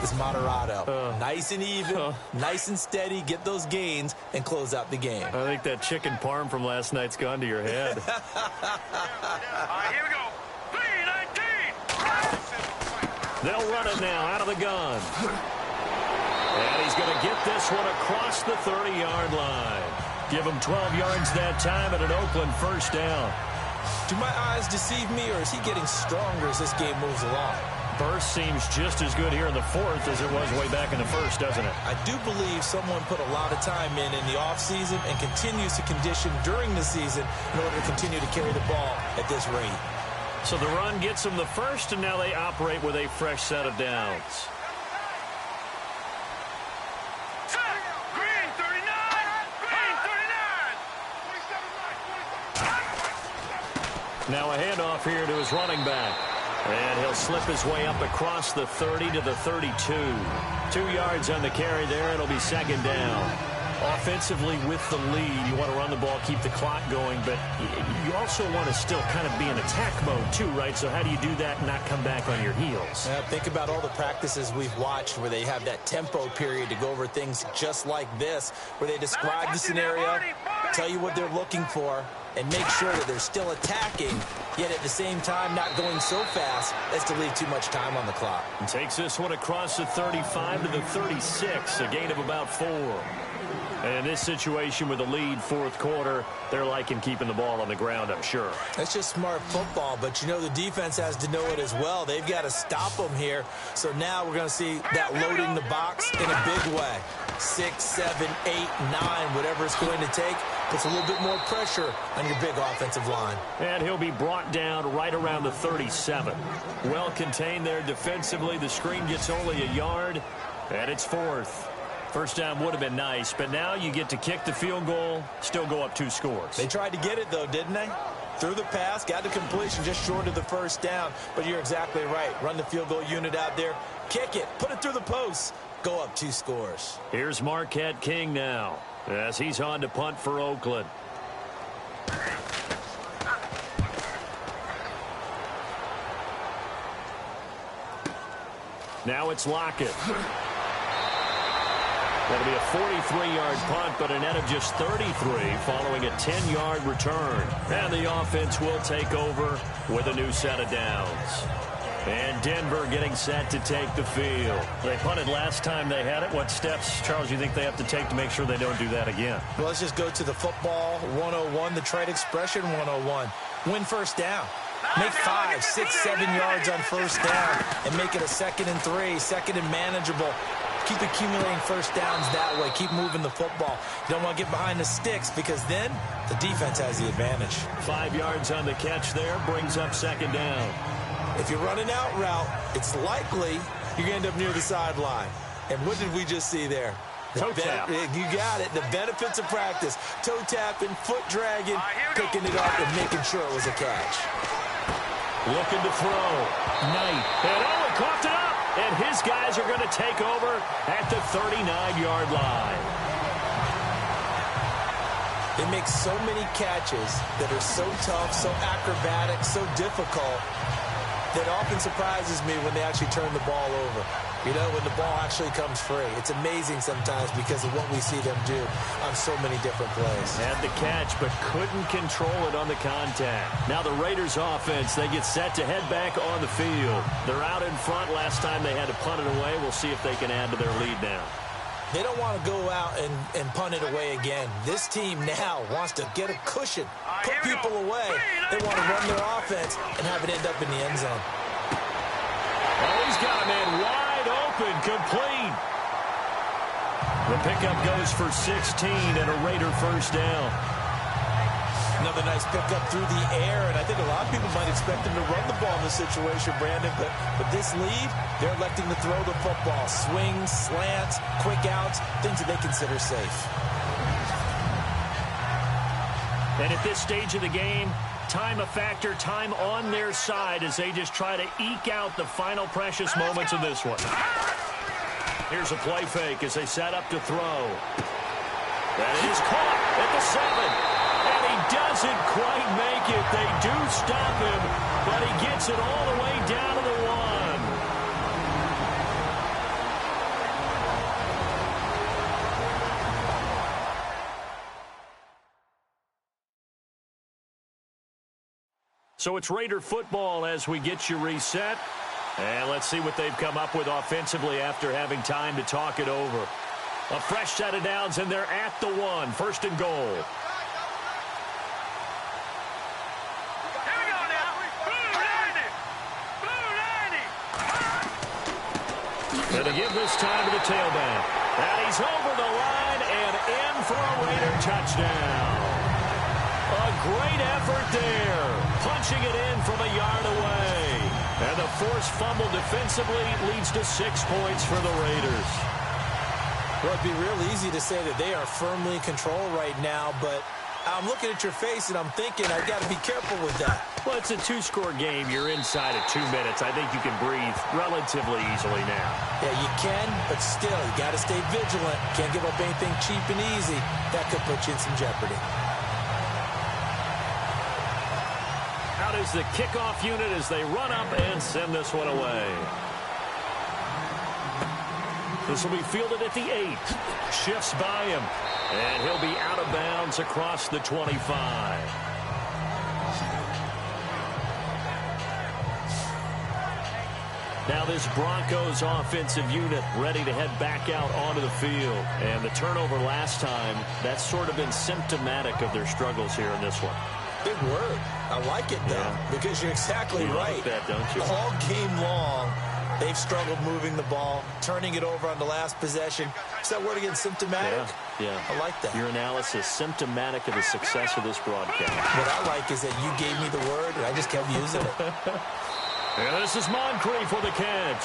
S2: is moderato. Nice and even, nice and steady, get those gains, and close out the game.
S1: I think that chicken parm from last night's gone to your head.
S5: All right, here we go. 3-19.
S1: They'll run it now out of the gun. And he's going to get this one across the 30-yard line. Give him 12 yards that time and an Oakland first down.
S2: Do my eyes deceive me, or is he getting stronger as this game moves along?
S1: Burst seems just as good here in the fourth as it was way back in the first, doesn't it?
S2: I do believe someone put a lot of time in the offseason and continues to condition during the season in order to continue to carry the ball at this rate.
S1: So the run gets them the first, and now they operate with a fresh set of downs. Now a handoff here to his running back. And he'll slip his way up across the 30 to the 32. 2 yards on the carry there. It'll be second down. Offensively with the lead, you want to run the ball, keep the clock going, but you also want to still kind of be in attack mode too, right? So how do you do that and not come back on your heels?
S2: Think about all the practices we've watched where they have that tempo period to go over things just like this, where they describe the scenario, tell you what they're looking for, and make sure that they're still attacking, yet at the same time not going so fast as to leave too much time on the clock.
S1: And takes this one across the 35 to the 36, a gain of about 4. And in this situation with the lead fourth quarter, they're liking keeping the ball on the ground, I'm sure.
S2: That's just smart football, but you know the defense has to know it as well. They've got to stop them here. So now we're going to see that loading the box in a big way. 6, 7, 8, 9, whatever it's going to take, puts a little bit more pressure on your big offensive line.
S1: And he'll be brought down right around the 37. Well contained there defensively. The screen gets only a yard, and it's fourth. First down would have been nice, but now you get to kick the field goal, still go up 2 scores.
S2: They tried to get it, though, didn't they? Threw the pass, got the completion just short of the first down, but you're exactly right. Run the field goal unit out there, kick it, put it through the post, go up 2 scores.
S1: Here's Marquette King now as he's on to punt for Oakland. Now it's Lockett. That'll be a 43-yard punt, but a net of just 33 following a 10-yard return. And the offense will take over with a new set of downs. And Denver getting set to take the field. They punted last time they had it. What steps, Charles, you think they have to take to make sure they don't do that again?
S2: Well, let's just go to the football 101, the trade expression 101. Win first down. Make 5, 6, 7 yards on first down and make it a 2nd and 3, 2nd and manageable. Keep accumulating first downs that way. Keep moving the football. You don't want to get behind the sticks because then the defense has the advantage.
S1: 5 yards on the catch there brings up second down.
S2: If you're running out route, it's likely you're going to end up near the sideline. And what did we just see there?
S1: Toe tap.
S2: You got it. The benefits of practice. Toe tapping, foot dragging, picking it up, and making sure it was a catch.
S1: Looking to throw. Knight. And he coughed it up. And his guys are going to take over at the 39-yard line.
S2: They make so many catches that are so tough, so acrobatic, so difficult, that often surprises me when they actually turn the ball over. You know, when the ball actually comes free. It's amazing sometimes because of what we see them do on so many different plays.
S1: Had the catch, but couldn't control it on the contact. Now the Raiders offense, they get set to head back on the field. They're out in front. Last time they had to punt it away. We'll see if they can add to their lead now.
S2: They don't want to go out and punt it away again. This team now wants to get a cushion, put people away. They want to run their offense and have it end up in the end zone.
S1: Oh, he's got a man wide open, complete. The pickup goes for 16 and a Raider first down.
S2: Another nice pickup through the air, and I think a lot of people might expect him to run the ball in this situation, Brandon, but with this lead, they're electing to throw the football. Swings, slants, quick outs, things that they consider safe.
S1: And at this stage of the game, time a factor, time on their side as they just try to eke out the final precious moments of this one. Here's a play fake as they set up to throw. That is caught at the 7. And he doesn't quite make it. They do stop him, but he gets it all the way down to the 1. So it's Raider football as we get you reset. And let's see what they've come up with offensively after having time to talk it over. A fresh set of downs, and they're at the 1. First and goal. And they give this time to the tailback. And he's over the line and in for a Raider touchdown. A great effort there. Punching it in from a yard away. And the forced fumble defensively leads to 6 points for the Raiders.
S2: Well, it'd be real easy to say that they are firmly in control right now, but I'm looking at your face and I'm thinking I've got to be careful with that.
S1: Well, it's a 2-score game. You're inside of 2 minutes. I think you can breathe relatively easily now.
S2: Yeah, you can, but still, you got to stay vigilant. Can't give up anything cheap and easy. That could put you in some jeopardy.
S1: Out is the kickoff unit as they run up and send this one away. This will be fielded at the 8. Shifts by him. And he'll be out of bounds across the 25. Now this Broncos offensive unit ready to head back out onto the field. And the turnover last time, that's sort of been symptomatic of their struggles here in this one.
S2: Big word. I like it, though, because you're exactly right.
S1: Like that, don't you?
S2: All game long, they've struggled moving the ball, turning it over on the last possession. Is that word again, symptomatic?
S1: Yeah.
S2: I like that.
S1: Your analysis, symptomatic of the success of this broadcast.
S2: What I like is that you gave me the word, and I just kept using it.
S1: And this is Moncrief for the catch.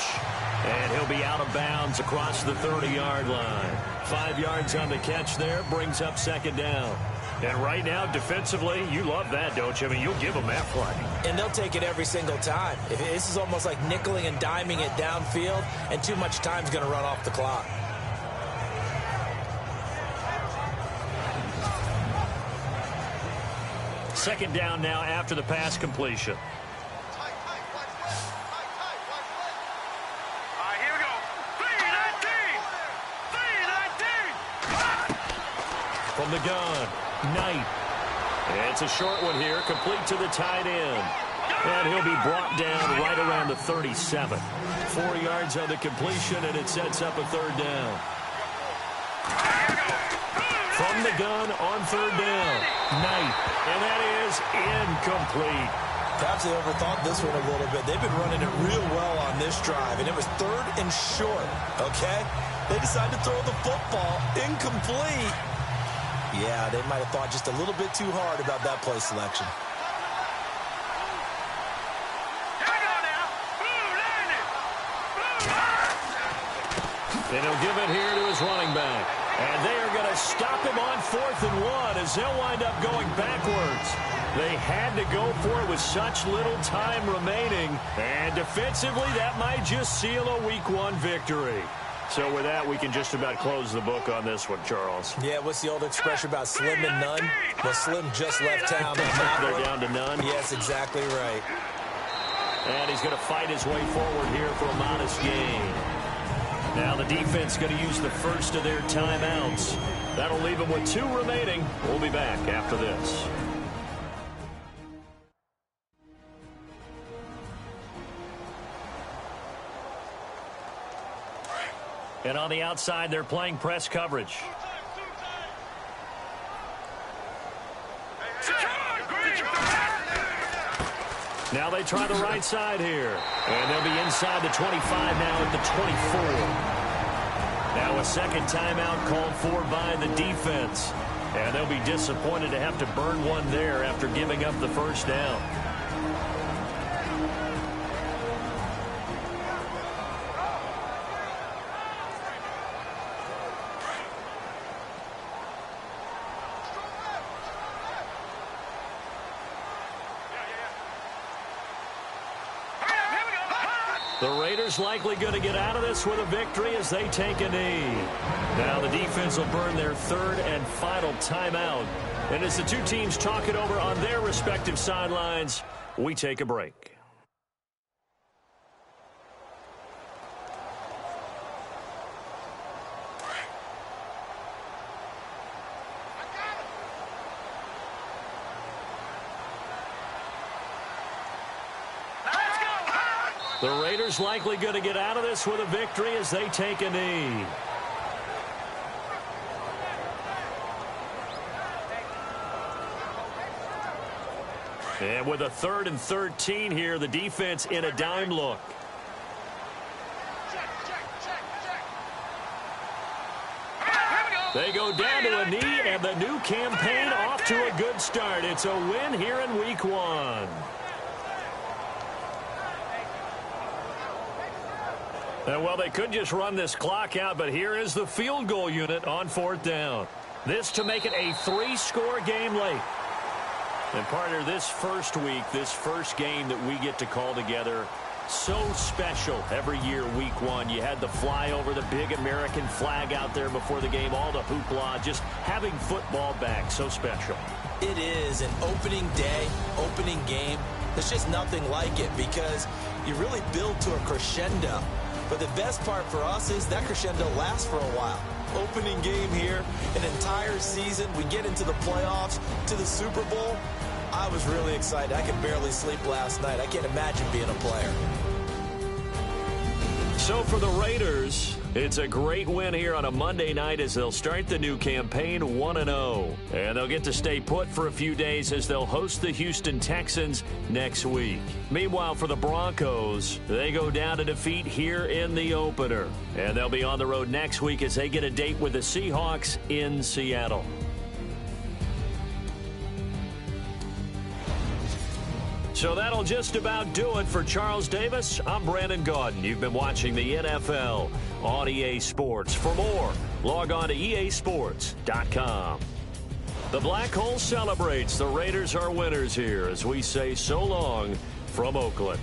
S1: And he'll be out of bounds across the 30-yard line. 5 yards on the catch there, brings up second down. And right now, defensively, you love that, don't you? I mean, you'll give them that play.
S2: And they'll take it every single time. This is almost like nickeling and diming it downfield, and too much time's going to run off the clock.
S1: Second down now after the pass completion.
S5: Here we go. 3-19.
S1: From the gun, Knight. And it's a short one here, complete to the tight end. And he'll be brought down right around the 37. 4 yards on the completion, and it sets up a third down. From the gun on third down, Knight. And that is incomplete.
S2: Perhaps they overthought this one a little bit. They've been running it real well on this drive, and it was 3rd and short, okay? They decided to throw the football incomplete. Yeah, they might have thought just a little bit too hard about that play selection.
S1: And And he'll give it here to his running back. And they are going to stop him on 4th and 1 as they'll wind up going backwards. They had to go for it with such little time remaining. And defensively, that might just seal a Week 1 victory. So with that, we can just about close the book on this one, Charles.
S2: Yeah, what's the old expression about slim and none? Well, Slim just left town.
S1: They're down to none.
S2: Yes, exactly right.
S1: And he's going to fight his way forward here for a modest gain. Now the defense going to use the first of their timeouts. That'll leave them with 2 remaining. We'll be back after this. And on the outside, they're playing press coverage. Now they try the right side here. And they'll be inside the 25 now at the 24. Now a second timeout called for by the defense. And they'll be disappointed to have to burn one there after giving up the first down. The Raiders likely going to get out of this with a victory as they take a knee. Now the defense will burn their 3rd and final timeout. And as the 2 teams talk it over on their respective sidelines, we take a break. The Raiders likely going to get out of this with a victory as they take a knee. And with a 3rd and 13 here, the defense in a dime look. They go down to a knee, and the new campaign off to a good start. It's a win here in Week 1. Well, they could just run this clock out, but here is the field goal unit on 4th down. This to make it a 3-score game late. And partner, this first week, this first game that we get to call together, so special every year, Week 1. You had the flyover, the big American flag out there before the game, all the hoopla, just having football back, so special.
S2: It is an opening day, opening game. There's just nothing like it because you really build to a crescendo. But the best part for us is that crescendo lasts for a while. Opening game here, an entire season. We get into the playoffs, to the Super Bowl. I was really excited. I could barely sleep last night. I can't imagine being a player.
S1: So for the Raiders, it's a great win here on a Monday night as they'll start the new campaign 1-0. And they'll get to stay put for a few days as they'll host the Houston Texans next week. Meanwhile, for the Broncos, they go down to defeat here in the opener. And they'll be on the road next week as they get a date with the Seahawks in Seattle. So that'll just about do it for Charles Davis. I'm Brandon Gaudin. You've been watching the NFL on EA Sports. For more, log on to easports.com. The Black Hole celebrates. The Raiders are winners here as we say so long from Oakland.